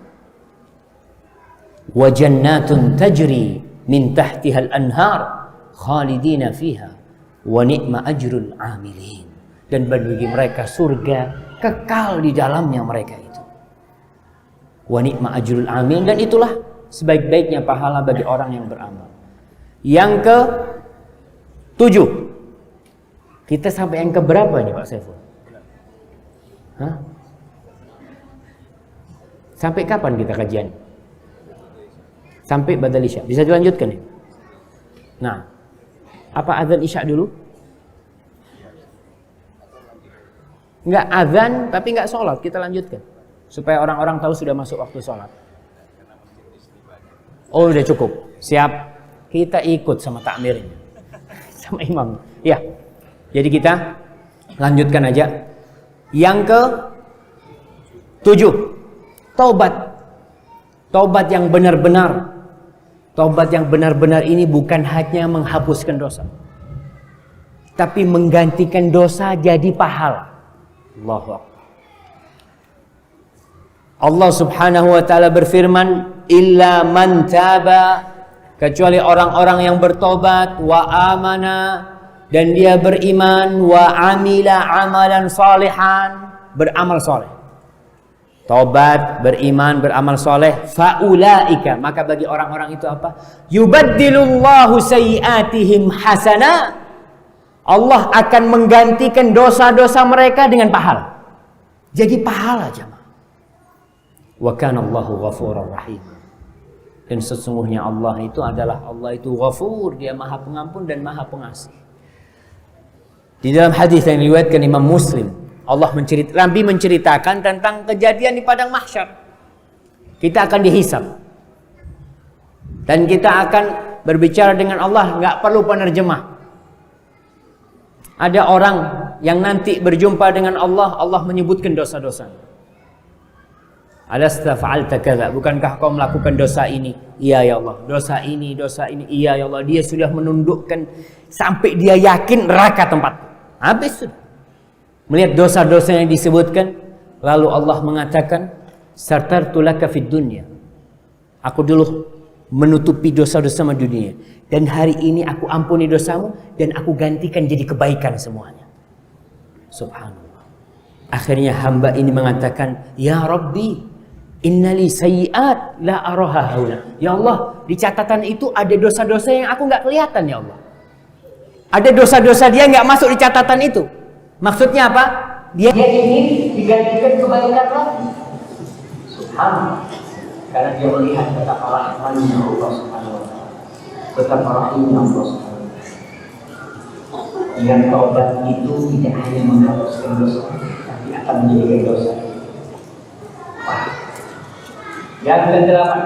Wa jannatun tajri min tahtihal anhar khalidina fiha wa ni'ma ajrul amilin. Dan bagi mereka surga kekal di dalamnya mereka itu. Wa ni'ma ajrul amilin, dan itulah sebaik-baiknya pahala bagi orang yang beramal. Yang ke-7. Kita sampai yang keberapa ini Pak Saiful? Hah? Sampai kapan kita kajian? Sampai badal isya. Bisa dilanjutkan ya? Nah, apa azan isya dulu? Enggak azan tapi enggak sholat, kita lanjutkan supaya orang-orang tahu sudah masuk waktu sholat. Oh, udah cukup, siap. Kita ikut sama takmirnya, sama imam. Ya, jadi kita lanjutkan aja. Yang ke-7, taubat. Taubat yang benar-benar. Taubat yang benar-benar ini bukan hanya menghapuskan dosa, tapi menggantikan dosa jadi pahala. Allahu Akbar. Allah Subhanahu wa taala berfirman, illa man taba, kecuali orang-orang yang bertobat, wa amana, dan dia beriman, wa amila amalan salihan, beramal soleh. Tobat, beriman, beramal soleh, faulaika, maka bagi orang-orang itu apa? Yubaddilullahu sayyiatihim hasana, Allah akan menggantikan dosa-dosa mereka dengan pahala. Jadi pahala jemaah. Wa kana Allahu ghafurur rahim. Dan sesungguhnya Allah itu ghafur, dia maha pengampun dan maha pengasih. Di dalam hadis yang diriwayatkan Imam Muslim, Nabi menceritakan tentang kejadian di padang mahsyar. Kita akan dihisab. Dan kita akan berbicara dengan Allah, nggak perlu penerjemah. Ada orang yang nanti berjumpa dengan Allah, Allah menyebutkan dosa-dosanya. Alasta fa'alta kadza, bukankah kau melakukan dosa ini? Iya ya Allah, dosa ini. Iya ya Allah, dia sudah menundukkan sampai dia yakin neraka tempat. Habis sudah. Melihat dosa-dosa yang disebutkan, lalu Allah mengatakan, "Sartartu laka fid dunya." Aku dulu menutupi dosa-dosa di dunia, dan hari ini aku ampuni dosamu dan aku gantikan jadi kebaikan semuanya. Subhanallah. Akhirnya hamba ini mengatakan, "Ya Rabbi, innali sayyi'at la araha haula." Ya Allah, di catatan itu ada dosa-dosa yang aku nggak kelihatan ya Allah. Ada dosa-dosa dia nggak masuk di catatan itu. Maksudnya apa? Dia ingin digantikan kebaikan lagi. Subhanallah. Karena dia melihat betapa rahmatnya Allah Subhanahu wa taala. Betapa rahimnya Allah Subhanahu wa taala. Yang taubat itu tidak hanya menghapuskan dosa, tapi akan menjadikan dosa. Yang kedelapan,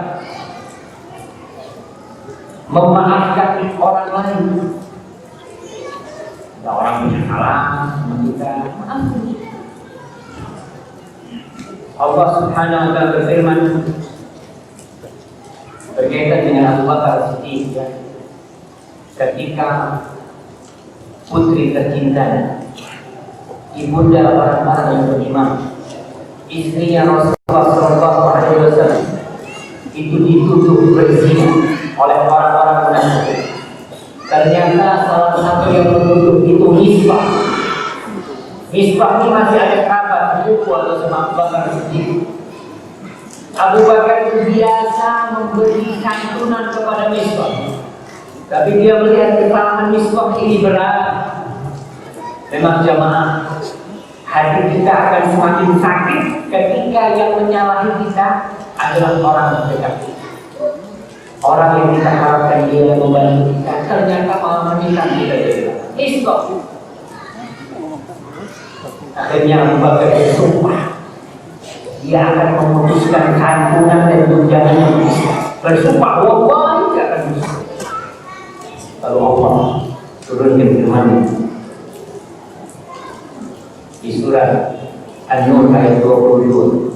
memaafkan orang lain. Ada orang yang salah sama kita, maafkan. Allah Subhanahu wa taala berfirman berkaitan dengan Abu Bakar Siddiq, ya, ketika putri tercinta, ibunda orang-orang yang beriman, istrinya Rasulullah SAW itu dituduh berzina oleh orang-orang munafik. Ternyata salah satu yang menuduh itu Misbah. Misbah ini masih ada kerabat sepupu atau sama Abu Bakar Siddiq. Abu Bakar itu biasa memberi santunan kepada Misbah, tapi dia melihat kesalahan Misbah ini berat. Memang jamaah, hati kita akan semakin sakit ketika yang menyalahi kita adalah orang terdekat kita. Orang yang kita harapkan dia membantu kita, ternyata malah meminta kita dari Misbah. Akhirnya Abu Bakar bersumpah dia akan memutuskan santunan dan tunjangan yang bisa. Bersumpah, wallahi tidak akan bisa. Lalu Allah turunkan firman di surat An-Nur ayat 22.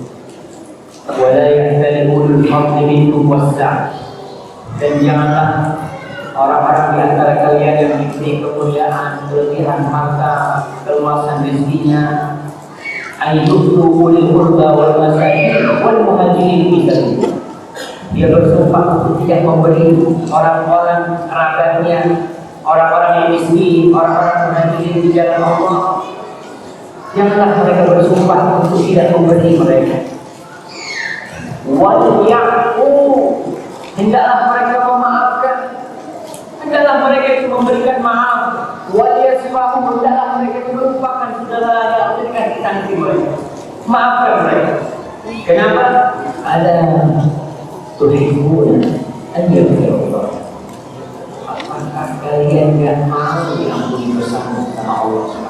Wala yahtali ulul fadli minkum was-sa'a. Dan janganlah orang-orang di antara kalian yang diberi kemuliaan, kelebihan harta, keluasan rezekinya, ayyutu ulil qurba wal masakin wal muhajirin fi sabilillah. Dia bersumpah untuk tidak memberi orang-orang kerabatnya, orang-orang yang miskin, orang-orang muhajirin di jalan Allah. Janganlah mereka bersumpah untuk tidak memberi mereka. Wal ya'fu, hendaklah mereka memaafkan, hendaklah mereka itu memberikan maaf. Wal yasfahu, hendaklah mereka itu melupakan segala yang berikan sanksi mereka. Maafkan mereka. Kenapa? Ada tuhibun anjir Allah. Apakah kalian tidak mau diampuni dosamu sama Allah SWT?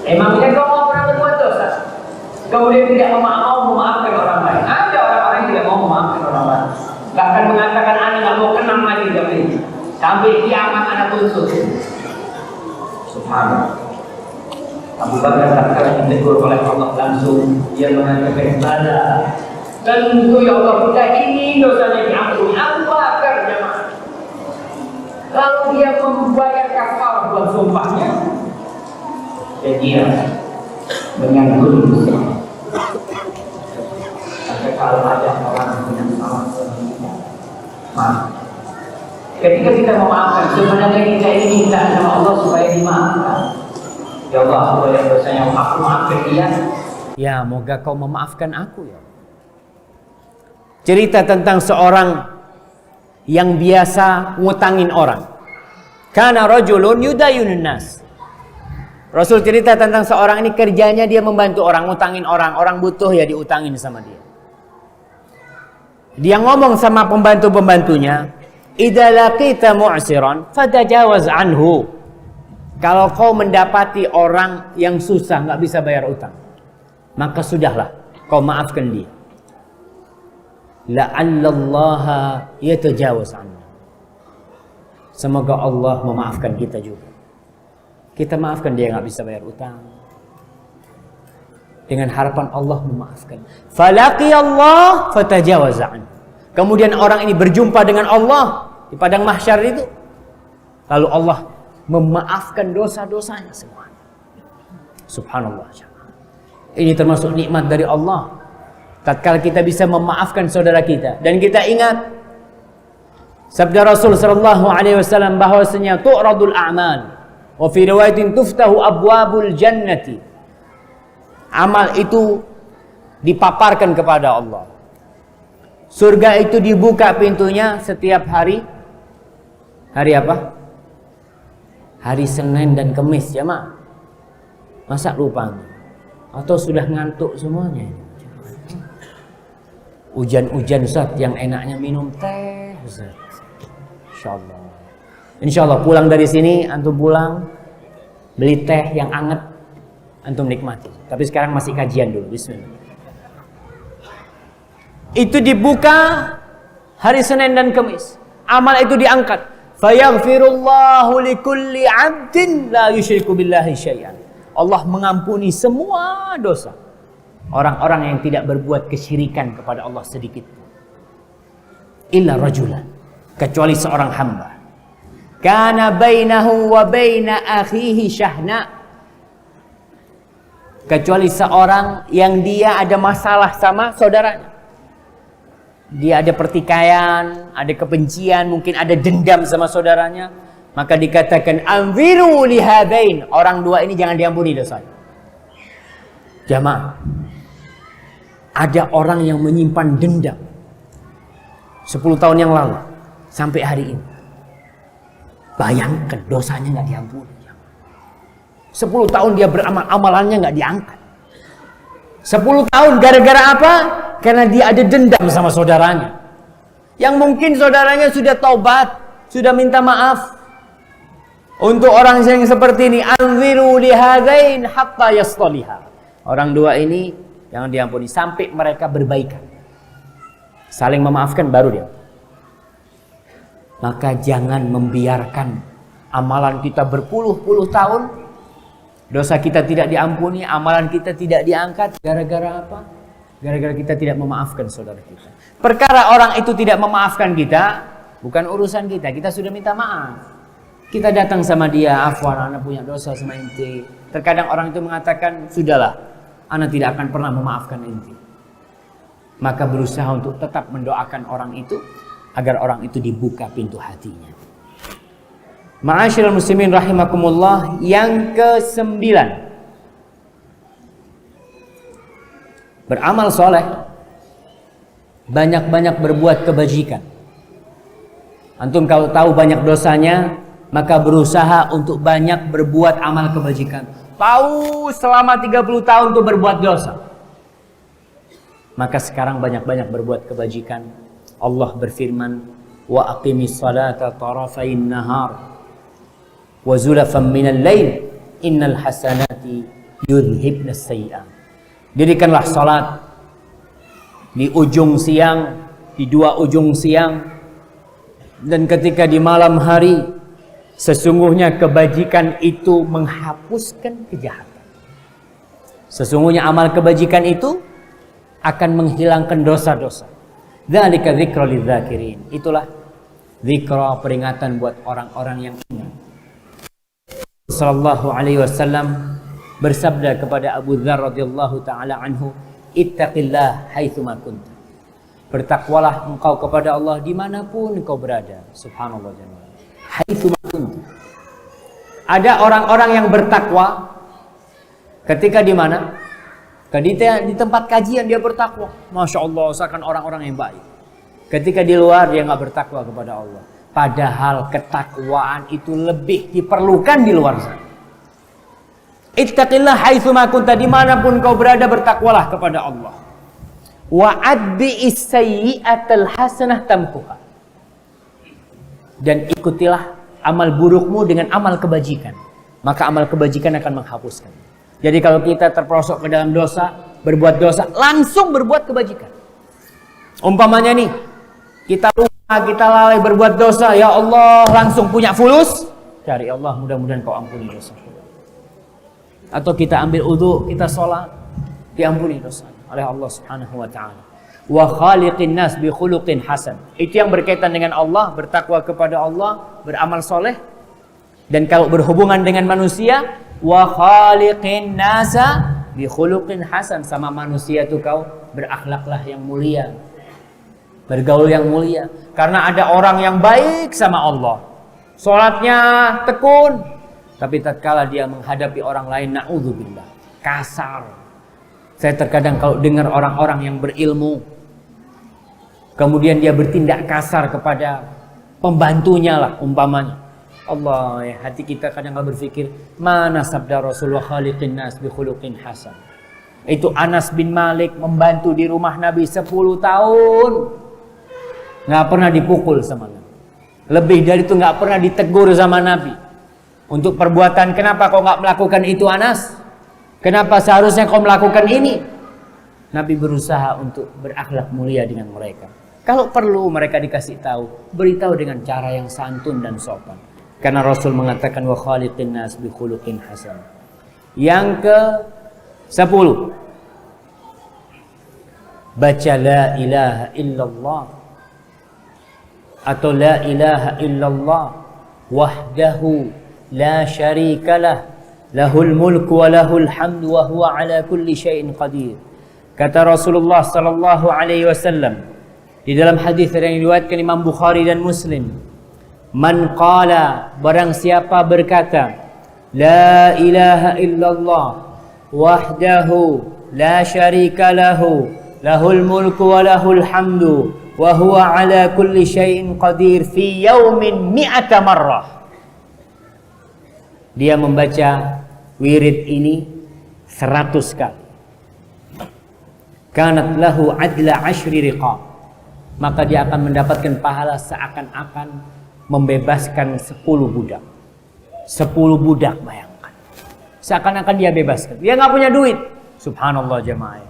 Emangnya kau mau pernah berbuat dosa, kemudian tidak mau memaafkan orang lain? Ada orang-orang yang tidak mau memaafkan orang lain, bahkan mengatakan anak tidak mau kenal lagi dengan ini, sampai kiamat anak tuntut. Subhanallah. Abu Bakar tatkala ditegur oleh Allah langsung dia mengatakan, "Bala, tentu ya Allah kita ini dosanya diampuni." Abu Bakar jemaah. Lalu dia membayar kafarah buat sumpahnya, dan dia menyangkut dosa. Tapi kalau ada orang yang salah, maaf. Ketika kita memaafkan, sebenarnya kita ini minta sama Allah supaya dimaafkan. Ya Allah, aku boleh dosanya, aku maafkan dia. Ya, moga kau memaafkan aku ya. Cerita tentang seorang yang biasa ngutangin orang. Kana rajulun yudayunun nas. Rasul cerita tentang seorang ini kerjanya dia membantu orang, ngutangin orang. Orang butuh ya diutangin sama dia. Dia ngomong sama pembantu-pembantunya, "Idza laqita mu'siran fatajawaz anhu." Kalau kau mendapati orang yang susah nggak bisa bayar utang, maka sudahlah kau maafkan dia. La'allallaha yatajawaz anhu. Semoga Allah memaafkan kita juga. Kita maafkan dia nggak bisa bayar utang, dengan harapan Allah memaafkan. Falaqi Allah fatajawaz anhu. Kemudian orang ini berjumpa dengan Allah di padang mahsyar itu. Lalu Allah memaafkan dosa-dosanya semua. Subhanallah. Ini termasuk nikmat dari Allah. Tatkala kita bisa memaafkan saudara kita, dan kita ingat sabda Rasul sallallahu alaihi wasallam bahwasanya tu'radul a'mal wa fi riwayatin tuftahu abwabul jannati. Amal itu dipaparkan kepada Allah. Surga itu dibuka pintunya setiap hari. Hari apa? Hari Senin dan Kamis, jemaah. Masa lupa? Atau sudah ngantuk semuanya? Hujan-hujan Ustaz, yang enaknya minum teh Ustaz. Insyaallah. Insyaallah pulang dari sini, antum pulang beli teh yang anget, antum nikmati. Tapi sekarang masih kajian dulu. Bismillah. Itu dibuka hari Senin dan Kamis. Amal itu diangkat. Fayaghfirullahu likulli 'abdin la yusyriku billahi syai'an. Allah mengampuni semua dosa orang-orang yang tidak berbuat kesyirikan kepada Allah sedikit pun. Illa rajulan, kecuali seorang hamba. Kana bainahu wa baina akhihi syahna. Kecuali seorang yang dia ada masalah sama saudaranya. Dia ada pertikaian, ada kebencian, mungkin ada dendam sama saudaranya, maka dikatakan anziru lihadain, orang dua ini jangan diampuni dosanya. Jamaah, ada orang yang menyimpan dendam 10 tahun yang lalu sampai hari ini. Bayangkan dosanya nggak diampuni. 10 tahun dia beramal, amalannya nggak diangkat. 10 tahun gara-gara apa? Karena dia ada dendam sama saudaranya. Yang mungkin saudaranya sudah taubat, sudah minta maaf. Untuk orang yang seperti ini, anziru lihadain hatta yastaliha. Orang dua ini jangan diampuni sampai mereka berbaikan. Saling memaafkan baru dia. Maka jangan membiarkan amalan kita berpuluh-puluh tahun, dosa kita tidak diampuni, amalan kita tidak diangkat. Gara-gara apa? Gara-gara kita tidak memaafkan saudara kita. Perkara orang itu tidak memaafkan kita, bukan urusan kita. Kita sudah minta maaf. Kita datang sama dia, afwan, anak punya dosa sama ente. Terkadang orang itu mengatakan, sudahlah, anak tidak akan pernah memaafkan ente. Maka berusaha untuk tetap mendoakan orang itu, agar orang itu dibuka pintu hatinya. Ma'asyiral muslimin rahimakumullah, yang ke-9. Beramal soleh, banyak-banyak berbuat kebajikan. Antum kalau tahu banyak dosanya, maka berusaha untuk banyak berbuat amal kebajikan. Tahu selama 30 tahun untuk berbuat dosa, maka sekarang banyak-banyak berbuat kebajikan. Allah berfirman, wa aqimis salata tarafain nahar wa zulafan minal lail innal hasanati yudhibnas sayyi'at. Dirikanlah salat di ujung siang, di dua ujung siang, dan ketika di malam hari. Sesungguhnya kebajikan itu menghapuskan kejahatan. Sesungguhnya amal kebajikan itu akan menghilangkan dosa-dosa. Dzalika dzikra lidzakirin. Itulah zikra, peringatan buat orang-orang yang ingat. Sallallahu alaihi wasallam bersabda kepada Abu Dzar radhiyallahu taala anhu, "Ittaqillah haitsu ma kunta." Bertakwalah engkau kepada Allah dimanapun engkau berada. Subhanallah jemaah. Haitsu ma kunta. Ada orang-orang yang bertakwa ketika di mana? Ketika di tempat kajian dia bertakwa, masya Allah, seakan orang-orang yang baik. Ketika di luar dia nggak bertakwa kepada Allah. Padahal ketakwaan itu lebih diperlukan di luar sana. Ittaqillah haitsu ma kunta, dimanapun kau berada bertakwalah kepada Allah. Wa adbi'is sayyi'atal hasanah tamkuha. Dan ikutilah amal burukmu dengan amal kebajikan, maka amal kebajikan akan menghapuskan. Jadi kalau kita terperosok ke dalam dosa, berbuat dosa, langsung berbuat kebajikan. Umpamanya nih, kita lupa, kita lalai berbuat dosa, ya Allah, langsung punya fulus, cari Allah, mudah-mudahan kau ampuni dosa. Atau kita ambil udhu, kita sholat, diampuni dosa oleh Allah Subhanahu wa ta'ala. Wa khaliqin nas bi khuluqin hasan. Itu yang berkaitan dengan Allah, bertakwa kepada Allah, beramal soleh. Dan kalau berhubungan dengan manusia, wa khaliqin nasa bi khuluqin hasan, sama manusia tuh kau berakhlaklah yang mulia, bergaul yang mulia. Karena ada orang yang baik sama Allah, sholatnya tekun, tapi tatkala dia menghadapi orang lain, na'udzubillah, kasar. Saya terkadang kalau dengar orang-orang yang berilmu, kemudian dia bertindak kasar kepada pembantunya lah umpamanya. Allah, ya, hati kita kadang berpikir, mana sabda Rasulullah khaliqin nas bi khuluqin hasan. Itu Anas bin Malik membantu di rumah Nabi 10 tahun. Nggak pernah dipukul sama Nabi. Lebih dari itu nggak pernah ditegur sama Nabi. Untuk perbuatan, kenapa kau nggak melakukan itu Anas? Kenapa seharusnya kau melakukan ini? Nabi berusaha untuk berakhlak mulia dengan mereka. Kalau perlu mereka dikasih tahu, beritahu dengan cara yang santun dan sopan. Karena Rasul mengatakan wa khaliqin nas bi khuluqin hasan. Yang ke-10, baca la ilaha illallah atau la ilaha illallah wahdahu la syarikalah lahul mulku wa lahul hamdu wa huwa ala kulli syai'in qadir. Kata Rasulullah sallallahu alaihi wasallam di dalam hadis yang diriwayatkan Imam Bukhari dan Muslim, man qala, barang siapa berkata, la ilaha illallah wahdahu la syarika lahu lahul mulku wa lahul hamdu wa huwa ala kulli syai'in qadir fi yaumin mi'ata marrah. Dia membaca wirid ini 100 kali. Kanat lahu adla 10 riqab. Maka dia akan mendapatkan pahala seakan-akan membebaskan 10 budak. 10 budak, bayangkan. Seakan-akan dia bebaskan. Dia nggak punya duit. Subhanallah jemaah.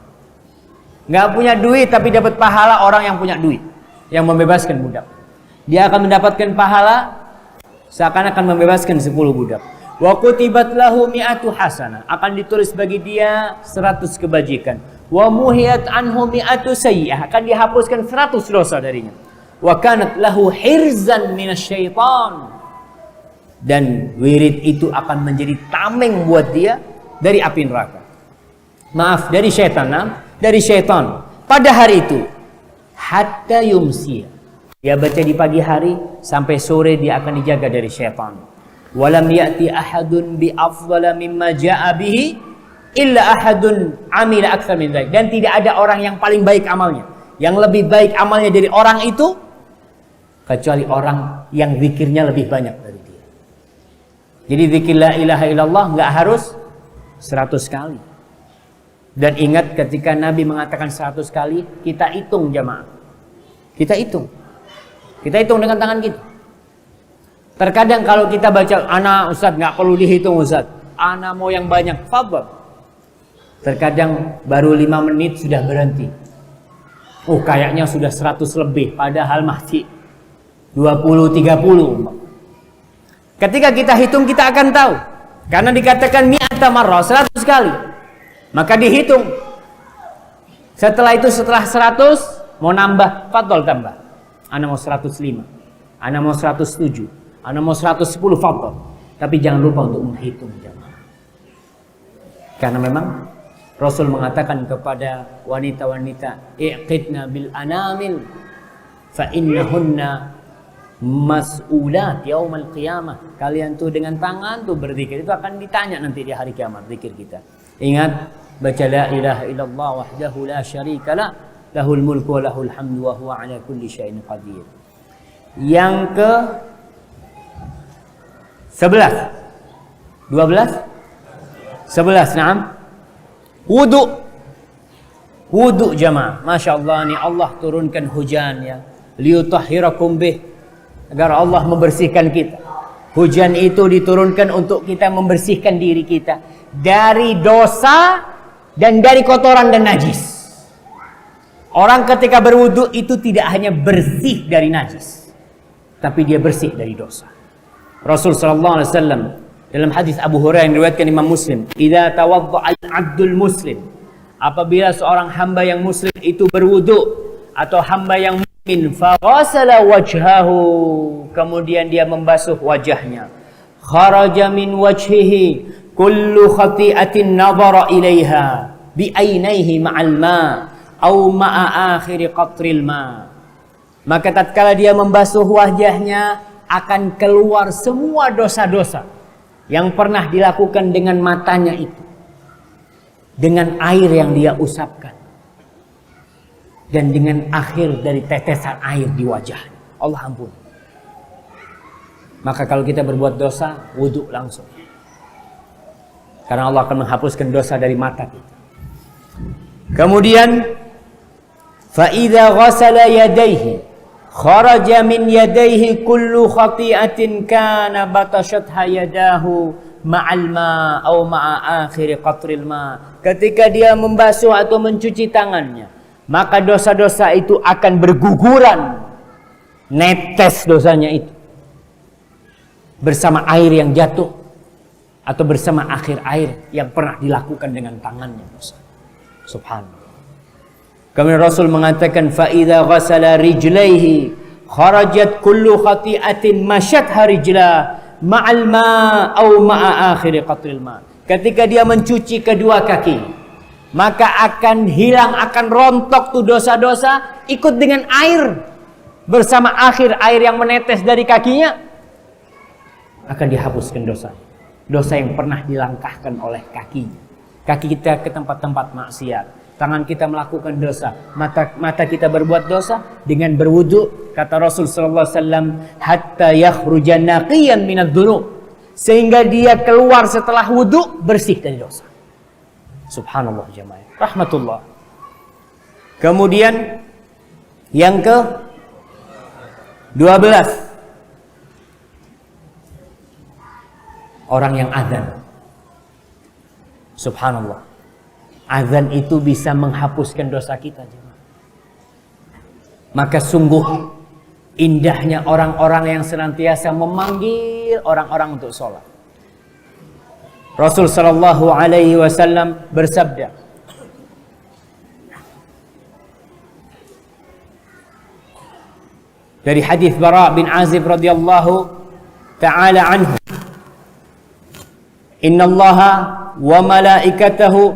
Nggak punya duit tapi dapat pahala orang yang punya duit, yang membebaskan budak. Dia akan mendapatkan pahala seakan-akan membebaskan 10 budak. Wa kutibat lahu mi'atu hasanah. Akan ditulis bagi dia 100 kebajikan. Wa muhiyat anhu mi'atu sayyi'ah. Akan dihapuskan 100 dosa darinya. Wa kanat lahu hirzan minasyaitan. Dan wirid itu akan menjadi tameng buat dia dari api neraka. Maaf, dari syaitan, dari syaitan. Pada hari itu, hatta yumsi. Dia baca di pagi hari sampai sore dia akan dijaga dari syaitan. Walam ya'ti ahadun bi afdala mimma ja'a bihi illa ahadun amila aktsar min dzalik. Dan tidak ada orang yang paling baik amalnya, yang lebih baik amalnya dari orang itu, kecuali orang yang zikirnya lebih banyak dari dia. Jadi zikir la ilaha illallah nggak harus 100 kali. Dan ingat ketika Nabi mengatakan 100 kali, kita hitung jamaah. Kita hitung. Kita hitung dengan tangan kita. Terkadang kalau kita baca, ana Ustaz nggak perlu dihitung Ustaz, ana mau yang banyak, fadhal. Terkadang baru 5 menit sudah berhenti. Oh kayaknya sudah 100 lebih, padahal masih 20-30. Ketika kita hitung kita akan tahu. Karena dikatakan mi'ata marrah, 100 kali. Maka dihitung. Setelah itu, setelah 100 mau nambah, fadhal tambah. Ana mau 105, ana mau 107, ana mau 110, fadhal. Tapi jangan lupa untuk menghitung jamaah. Karena memang Rasul mengatakan kepada wanita-wanita, iqidna bil anamil fa innahunna mas'ulat yaumal qiyamah. Kalian tuh dengan tangan tuh berzikir, itu akan ditanya nanti di hari kiamat zikir kita. Ingat, baca la ilaha illallah wahdahu la syarika lah, lahul mulku wa lahul hamdu wa huwa ala kulli syai'in qadir. Yang ke 11 12 11, na'am. Wudu jamaah. Masya Allah, nih Allah turunkan hujan ya, liyutahhirakum bih, agar Allah membersihkan kita. Hujan itu diturunkan untuk kita membersihkan diri kita dari dosa dan dari kotoran dan najis. Orang ketika berwudu itu tidak hanya bersih dari najis, tapi dia bersih dari dosa. Rasul sallallahu alaihi wasallam dalam hadis Abu Hurairah yang diriwayatkan Imam Muslim, "Idza tawadda'a al-'abdul muslim," apabila seorang hamba yang muslim itu berwudu atau hamba yang mukmin, fa ghasala wajhahu, kemudian dia membasuh wajahnya, kharaja min wajhihi kullu khati'atin nadhara ilaiha bi ainaihi ma'al ma' au ma'a akhiri qatril ma. Maka tatkala dia membasuh wajahnya akan keluar semua dosa-dosa yang pernah dilakukan dengan matanya itu, dengan air yang dia usapkan, dan dengan akhir dari tetesan air di wajahnya. Allah ampun. Maka kalau kita berbuat dosa, wudhu langsung, karena Allah akan menghapuskan dosa dari mata kita. Kemudian فَإِذَا غَسَلَ يَدَيْهِ خَرَجَ مِنْ يَدَيْهِ كُلُّ خَطِيئَةٍ كَانَ بَطَشَتْهَا يَدَاهُ مَعَ الْمَاءِ أَوْ مَعَ آخِرِ قَطْرِ الْمَاءِ. Ketika dia membasuh atau mencuci tangannya, maka dosa-dosa itu akan berguguran, netes dosanya itu bersama air yang jatuh atau bersama akhir air yang pernah dilakukan dengan tangannya. Subhanallah. Kemudian Rasul mengatakan فَإِذَا غَسَلَ رِجْلَيْهِ خَرَجَتْ كُلُّ خَطِئَةٍ مَشَتْهَا رِجْلَهُ مَعَ الْمَاءِ أَوْ مَعَ آخِرِ قَطْرِ الْمَاءِ. Ketika dia mencuci kedua kaki, maka akan hilang, akan rontok tuh dosa-dosa ikut dengan air, bersama akhir air yang menetes dari kakinya akan dihapuskan dosa. Dosa yang pernah dilangkahkan oleh kakinya. Kaki kita ke tempat-tempat maksiat, tangan kita melakukan dosa, mata kita berbuat dosa, dengan berwudu, kata Rasul sallallahu alaihi wasallam, hatta yakhruja naqiyan minadz-dzunub, sehingga dia keluar setelah wudu bersih dari dosa. Subhanallah jemaah, rahmatullah. Kemudian yang ke 12, orang yang azan. Subhanallah. Azan itu bisa menghapuskan dosa kita. Maka sungguh indahnya orang-orang yang senantiasa memanggil orang-orang untuk sholat. Rasul sallallahu alaihi wasallam bersabda, dari hadis Bara bin Azib radhiyallahu ta'ala anhu, innallaha wa malaikatahu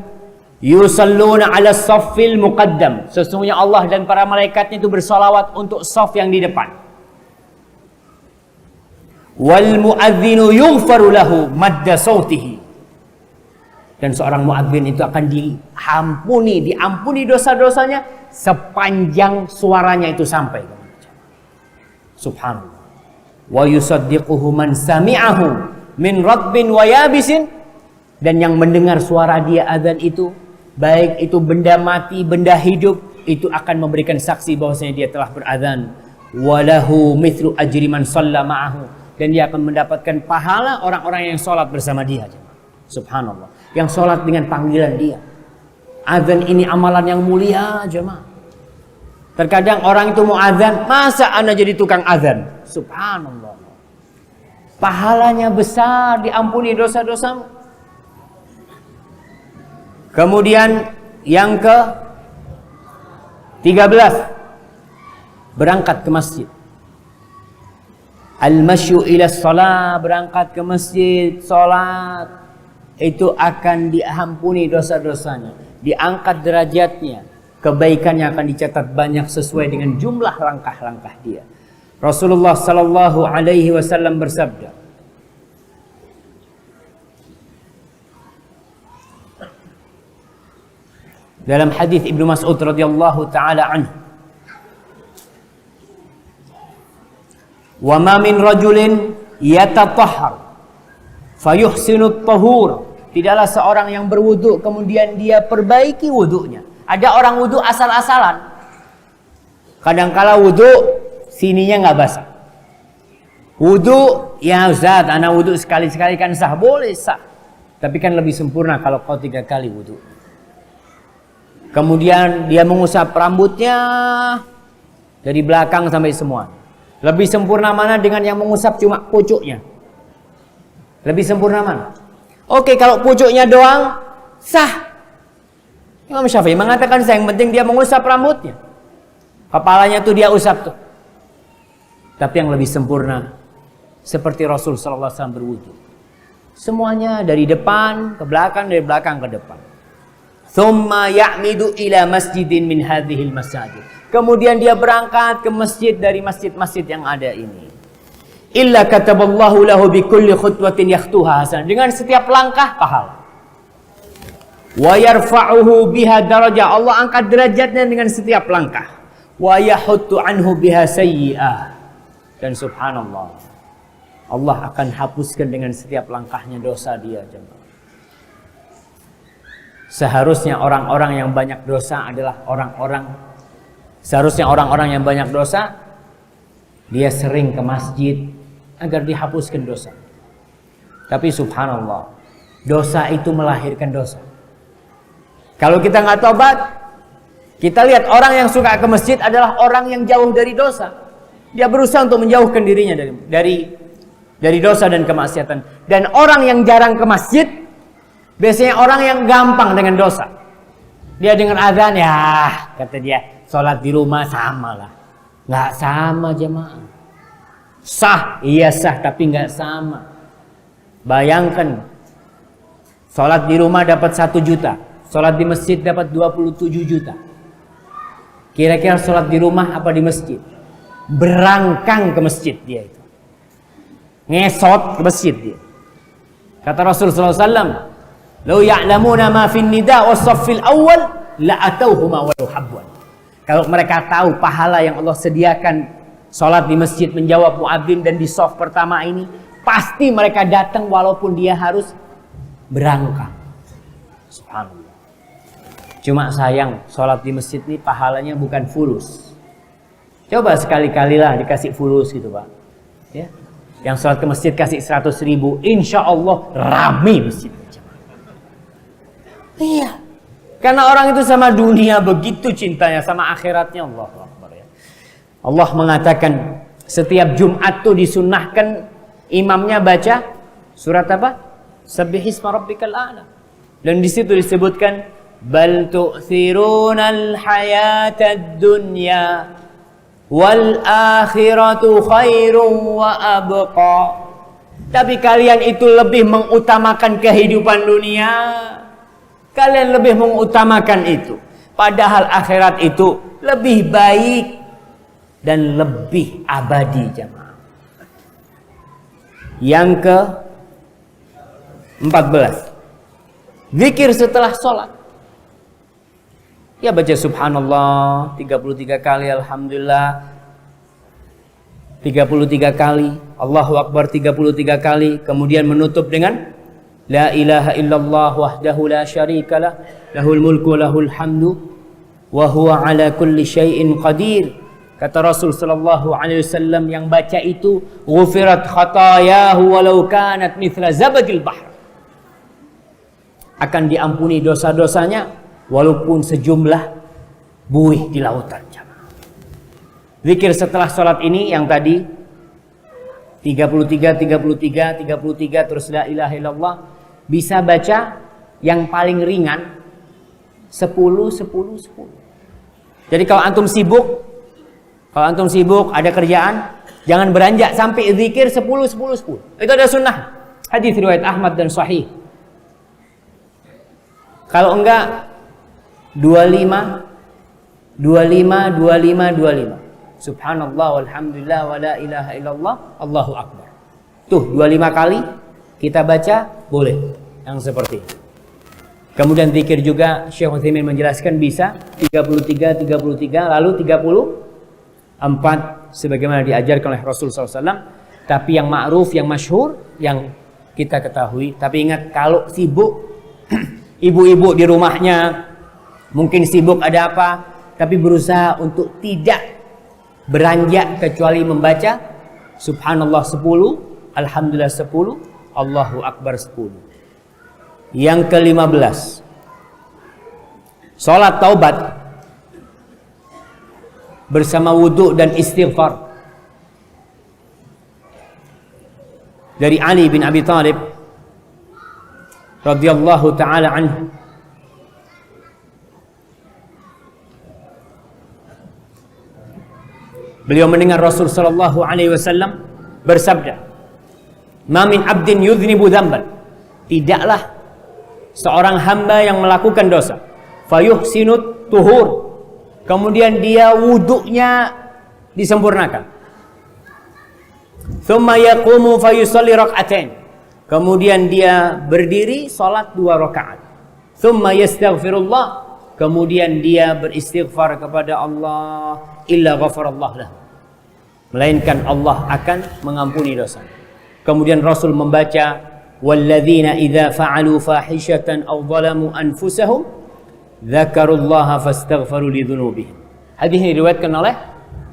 yusalluna ala saffil muqaddam. Sesungguhnya Allah dan para malaikatnya itu bersolawat untuk saf yang di depan. Wal muadzinu yughfaru lahu madda sautihi. Dan seorang muadzin itu akan diampuni dosa-dosanya sepanjang suaranya itu sampai. Subhanallah. Wa yusaddiquhu man sami'ahu min radbin wa yabisin. Dan yang mendengar suara dia azan itu, baik itu benda mati, benda hidup, itu akan memberikan saksi bahwasanya dia telah berazan. Walahu mithlu ajri man shalla ma'ahu. Dan dia akan mendapatkan pahala orang-orang yang sholat bersama dia. Subhanallah. Yang sholat dengan panggilan dia. Azan ini amalan yang mulia, jemaah. Terkadang orang itu mau azan, masa anda jadi tukang azan? Subhanallah. Pahalanya besar, diampuni dosa-dosamu. Kemudian yang ke 13, berangkat ke masjid. Al-masyu ila shalah, berangkat ke masjid, salat, itu akan diampuni dosa-dosanya, diangkat derajatnya, kebaikannya akan dicatat banyak sesuai dengan jumlah langkah-langkah dia. Rasulullah sallallahu alaihi wasallam bersabda, dalam hadis Ibnu Mas'ud radhiyallahu taala anhu, wa ma min rajulin yatatahhar fayuhsinu at-tahur. Tidaklah seorang yang berwudu kemudian dia perbaiki wudunya. Ada orang wudu asal-asalan. Kadangkala wudu sininya nggak basah. Wudu, ya Ustaz, ana wudu sekali-sekali kan sah, boleh sah. Tapi kan lebih sempurna kalau kau 3 kali wudu. Kemudian dia mengusap rambutnya dari belakang sampai semua. Lebih sempurna mana dengan yang mengusap cuma pucuknya? Lebih sempurna mana? Oke, kalau pucuknya doang sah. Imam Syafi'i mengatakan yang penting dia mengusap rambutnya. Kepalanya tuh dia usap tuh. Tapi yang lebih sempurna seperti Rasul sallallahu alaihi wasallam berwudu. Semuanya dari depan ke belakang, dari belakang ke depan. Thumma ya'midu ila masjidin min hadhil masajid. Kemudian dia berangkat ke masjid dari masjid-masjid yang ada ini. Illa kataballahu lahu bi kulli khutwatin yakhtuha hasan. Dengan setiap langkah pahala. Wa yarfa'uhu biha darajah. Allah angkat derajatnya dengan setiap langkah. Wa yahuttu anhu biha sayyi'ah. Dan subhanallah, Allah akan hapuskan dengan setiap langkahnya dosa dia, jemaah. Seharusnya orang-orang yang banyak dosa adalah orang-orang yang banyak dosa, dia sering ke masjid agar dihapuskan dosa. Tapi subhanallah, dosa itu melahirkan dosa. Kalau kita nggak tobat, kita lihat orang yang suka ke masjid adalah orang yang jauh dari dosa. Dia berusaha untuk menjauhkan dirinya dari dosa dan kemaksiatan. Dan orang yang jarang ke masjid biasanya orang yang gampang dengan dosa. Dia dengar azan, ya kata dia, sholat di rumah sama lah. Nggak sama jemaah. Sah, iya sah, tapi nggak sama. Bayangkan, sholat di rumah dapat 1 juta, sholat di masjid dapat 27 juta. Kira-kira sholat di rumah apa di masjid? Berangkang ke masjid dia itu. Ngesot ke masjid dia. Kata Rasulullah SAW, "Lau ya'lamuna ma fin nida was saffil awal la atauhuma walau habwan." Kalau mereka tahu pahala yang Allah sediakan salat di masjid menjawab muadzin dan di shaf pertama ini, pasti mereka datang walaupun dia harus berangkang. Subhanallah. Cuma sayang salat di masjid ini pahalanya bukan fulus. Coba sekali-kalilah dikasih fulus gitu, Pak. Ya. Yang salat ke masjid kasih 100.000, insya Allah rame masjid. Iya. Karena orang itu sama dunia begitu cintanya, sama akhiratnya. Allahu Akbar ya. Allah mengatakan setiap Jumat tuh disunnahkan imamnya baca surat apa? Sabbihisma rabbikal a'la. Dan di situ disebutkan bal tu'thirunal hayatad dunya wal akhiratu khairun wa abqa. Tapi kalian itu lebih mengutamakan kehidupan dunia. Kalian lebih mengutamakan itu. Padahal akhirat itu lebih baik dan lebih abadi, jemaah. Yang ke-14, zikir setelah sholat. Ya baca subhanallah 33 kali, alhamdulillah 33 kali, Allahu Akbar 33 kali, kemudian menutup dengan la ilaha illallah wahdahu la syarikalah lahul mulku lahul hamdu wa huwa ala kulli syai'in qadir. Kata Rasul sallallahu alaihi wasallam, yang baca itu ghufirat khatayahu walau kanat mithla zabadil bahr. Akan diampuni dosa-dosanya walaupun sejumlah buih di lautan. Zikir setelah salat ini yang tadi 33 terus la ilaha illallah, bisa baca yang paling ringan 10. Jadi kalau antum sibuk ada kerjaan, jangan beranjak sampai zikir 10. Itu ada sunnah. Hadis riwayat Ahmad dan sahih. Kalau enggak 25. Subhanallah walhamdulillah wa la ilaha illallah Allahu Akbar. Tuh 25 kali kita baca boleh yang seperti ini. Kemudian zikir juga Syekh Utsaimin menjelaskan bisa 33 lalu 34 sebagaimana diajarkan oleh Rasul SAW. Tapi yang ma'ruf, yang masyhur, yang kita ketahui. Tapi ingat, kalau sibuk ibu-ibu di rumahnya mungkin sibuk ada apa, tapi berusaha untuk tidak beranjak kecuali membaca subhanallah 10, alhamdulillah 10, Allahu Akbar 10. Yang ke-15, salat taubat bersama wudu dan istighfar. Dari Ali bin Abi Thalib radhiyallahu taala anhu, beliau mendengar Rasul sallallahu alaihi wasallam bersabda, Ma min abdin yudhnibu dzamban. Tidaklah seorang hamba yang melakukan dosa. Fayuhsinut tuhur. Kemudian dia wudunya disempurnakan. Tsumma yaqumu fayusalli rak'atain. Kemudian dia berdiri salat 2 rakaat. Tsumma yastaghfirullah. Kemudian dia beristighfar kepada Allah. Illa ghafarallahu lahu. Melainkan Allah akan mengampuni dosa. Kemudian Rasul membaca, walladzina idza fa'alu fahishatan aw zalamu anfusahum dzakarullaha fastaghfaru lidzunubihim. Hadis ini diriwayatkan oleh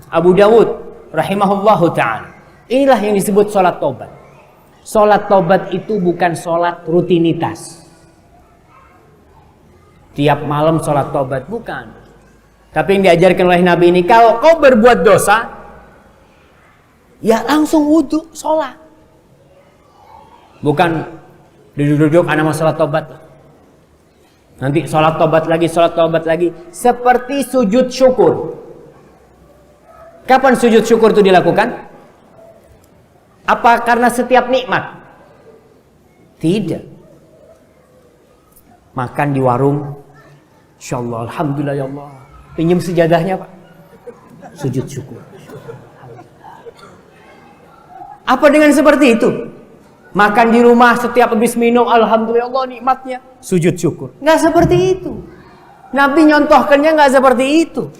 Abu Dawud rahimahullahu taala. Inilah yang disebut salat taubat. Salat taubat itu bukan salat rutinitas. Tiap malam salat taubat, bukan. Tapi yang diajarkan oleh Nabi ini, kalau kau berbuat dosa, ya langsung wudu, salat. Bukan duduk-duduk anak mau salat taubat. Nanti salat taubat lagi, salat taubat lagi. Seperti sujud syukur. Kapan sujud syukur itu dilakukan? Apa karena setiap nikmat? Tidak. Makan di warung, insyaallah, alhamdulillah ya Allah. Pinjam sejadahnya Pak. Sujud syukur. Apa dengan seperti itu? Makan di rumah setiap habis minum, alhamdulillah Allah nikmatnya, sujud syukur. Nggak seperti itu. Nabi nyontohkannya nggak seperti itu.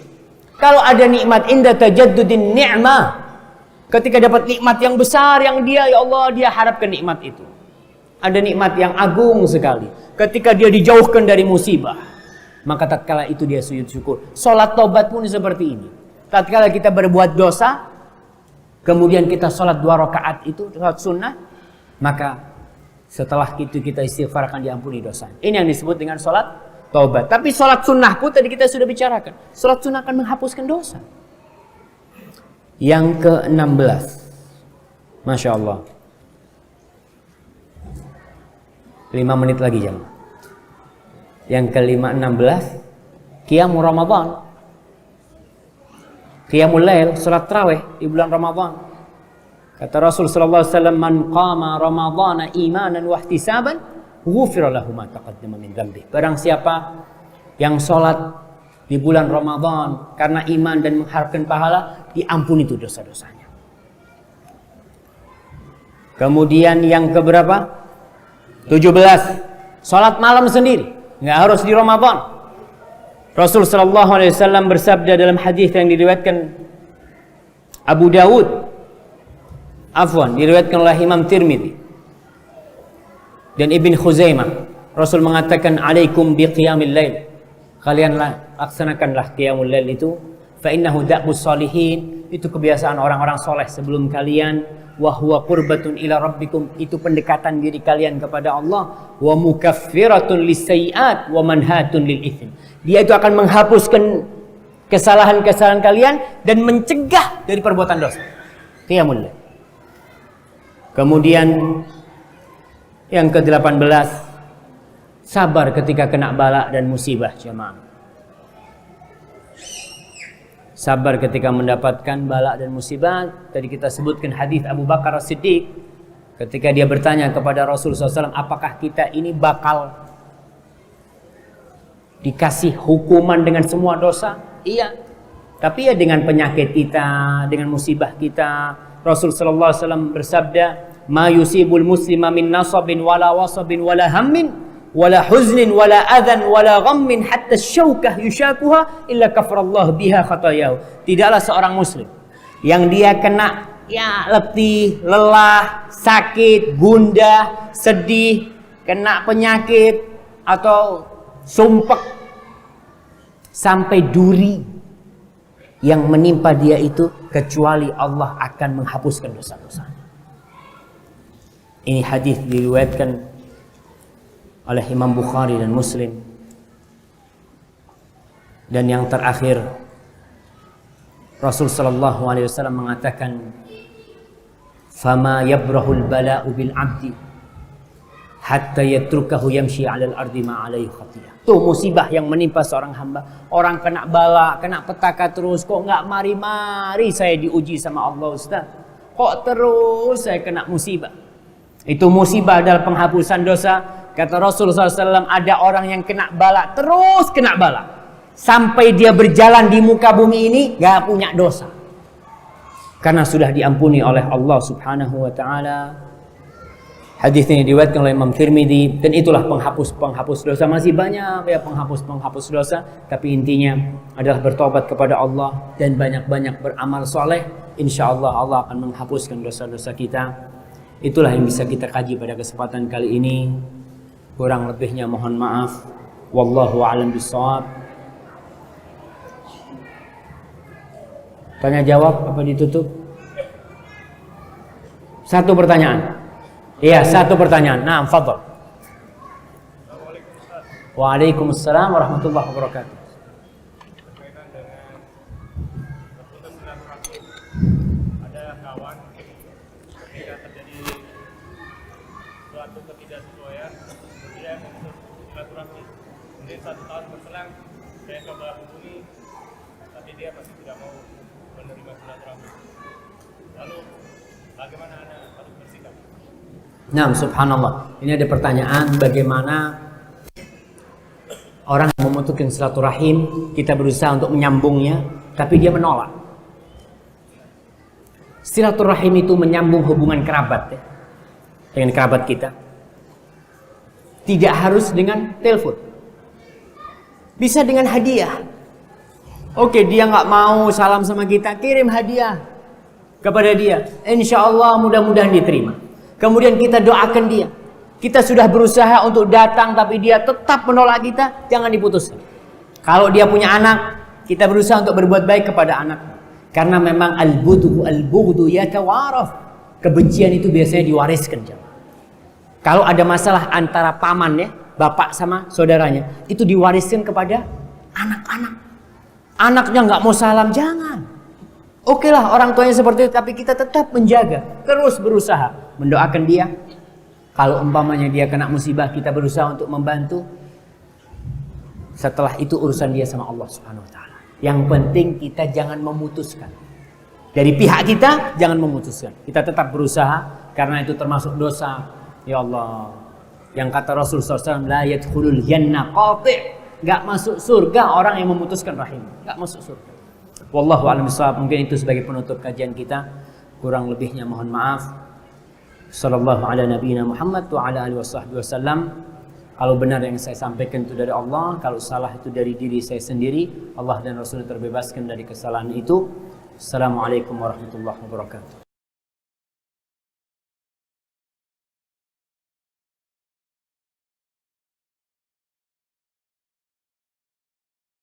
Kalau ada nikmat inda tajaddudin ni'mah, ketika dapat nikmat yang besar yang dia, ya Allah, dia harapkan nikmat itu. Ada nikmat yang agung sekali. Ketika dia dijauhkan dari musibah, maka tatkala itu dia sujud syukur. Salat taubat pun seperti ini. Tatkala kita berbuat dosa, kemudian kita salat 2 rakaat itu salat sunnah, maka setelah itu kita istighfar akan diampuni dosa. Ini yang disebut dengan salat taubat. Tapi salat sunnah pun tadi kita sudah bicarakan. Salat sunnah akan menghapuskan dosa. Yang ke-16. Masya Allah. 5 menit lagi jam. Yang ke-16. Qiyamul Ramadan. Qiyamul Lail, salat tarawih di bulan Ramadan. Kata Rasul sallallahu alaihi wasallam, "Man qama Ramadhana imanan wa ihtisaban, ghufira lahu ma taqaddama min dzambi." Barang siapa yang salat di bulan Ramadan karena iman dan mengharapkan pahala, diampuni itu dosa-dosanya. Kemudian yang keberapa? 17. Salat malam sendiri, enggak harus di Ramadan. Rasul sallallahu alaihi wasallam bersabda dalam hadis yang diriwayatkan Abu Dawud, diriwayatkan oleh Imam Tirmidzi dan Ibn Khuzaimah. Rasul mengatakan, alaikum biqiyamil lail. Kalian laksanakanlah qiyamul lail itu. Fa innahu da'bus salihin. Itu kebiasaan orang-orang soleh sebelum kalian. Wa huwa qurbatun ila rabbikum. Itu pendekatan diri kalian kepada Allah. Wa mukaffiratun lissayiat wa manhatun lil itsm. Dia itu akan menghapuskan kesalahan-kesalahan kalian dan mencegah dari perbuatan dosa. Qiyamul lail. Kemudian yang ke-18, sabar ketika kena bala dan musibah, jemaah. Sabar ketika mendapatkan bala dan musibah. Tadi kita sebutkan hadis Abu Bakar As-Siddiq ketika dia bertanya kepada Rasulullah SAW, apakah kita ini bakal dikasih hukuman dengan semua dosa? Iya. Tapi ya dengan penyakit kita, dengan musibah kita. Rasul sallallahu alaihi wasallam bersabda, "Ma yusibul muslima min nasabin wala wasabin wala hammin wala huznin wala adhan wala ghammin hatta syaukah yushakuha illa kafarallahu biha khatayahu." Tidaklah seorang muslim yang dia kena letih, lelah, sakit, gundah, sedih, kena penyakit atau sumpek sampai duri yang menimpa dia itu, kecuali Allah akan menghapuskan dosa-dosanya. Ini hadis diriwayatkan oleh Imam Bukhari dan Muslim. Dan yang terakhir, Rasul sallallahu alaihi wasallam mengatakan, "Fama yabrahul bala'u bil 'abdi hatta yatrukahu yamshi 'alal ardi ma 'alaihi khatiyah." Tuh musibah yang menimpa seorang hamba. Orang kena bala, kena petaka terus. Kok nggak mari-mari saya diuji sama Allah, Ustaz? Kok terus saya kena musibah? Itu musibah adalah penghapusan dosa. Kata Rasulullah SAW, ada orang yang kena bala, terus kena bala, sampai dia berjalan di muka bumi ini gak punya dosa, karena sudah diampuni oleh Allah Subhanahu wa ta'ala. Hadis ini diriwayatkan oleh Imam Tirmidzi, dan itulah penghapus dosa. Masih banyak ya penghapus dosa, tapi intinya adalah bertobat kepada Allah dan banyak-banyak beramal soleh. Insya Allah Allah akan menghapuskan dosa-dosa kita. Itulah yang bisa kita kaji pada kesempatan kali ini. Kurang lebihnya mohon maaf. Wallahu a'lam bishawab. Tanya jawab apa ditutup? Satu pertanyaan. Iya, satu pertanyaan. Nah, fadhal. Waalaikumsalam warahmatullahi wabarakatuh. Berkaitan dengan terputus silaturahim, ada kawan ketika terjadi suatu ketidaksesuaian, dia memutus silaturahmi. Kemudian 1 tahun berselang, saya coba hubungi, tapi dia masih tidak mau menerima silaturahmi. Lalu bagaimana Anda harus bersikap? Nah, subhanallah. Ini ada pertanyaan, bagaimana orang yang memutuskan silaturahim, kita berusaha untuk menyambungnya, tapi dia menolak. Silaturahim itu menyambung hubungan kerabat ya, dengan kerabat kita. Tidak harus dengan telepon, bisa dengan hadiah. Oke, dia nggak mau salam sama kita, kirim hadiah kepada dia. Insya Allah mudah-mudahan diterima. Kemudian kita doakan dia. Kita sudah berusaha untuk datang, tapi dia tetap menolak kita. Jangan diputuskan. Kalau dia punya anak, kita berusaha untuk berbuat baik kepada anak. Karena memang al-bughdu yatawaraf. Kebencian itu biasanya diwariskan. Kalau ada masalah antara paman ya, bapak sama saudaranya, itu diwariskan kepada anak-anak. Anaknya nggak mau salam, jangan. Oke lah orang tuanya seperti itu, tapi kita tetap menjaga, terus berusaha mendoakan dia. Kalau umpamanya dia kena musibah, kita berusaha untuk membantu. Setelah itu urusan dia sama Allah Subhanahu wa ta'ala. Yang penting kita jangan memutuskan. Dari pihak kita jangan memutuskan. Kita tetap berusaha, karena itu termasuk dosa. Ya Allah, yang kata Rasulullah SAW, la yadkhulul jannah qati', gak masuk surga orang yang memutuskan rahim, gak masuk surga. Wallahu a'lam bishawab. Mungkin itu sebagai penutup kajian kita. Kurang lebihnya mohon maaf. Sallallahu ala nabiyina Muhammad wa ala alihi wasallam. Kalau benar yang saya sampaikan itu dari Allah, kalau salah itu dari diri saya sendiri. Allah dan Rasul terbebaskan dari kesalahan itu. Assalamualaikum warahmatullahi wabarakatuh.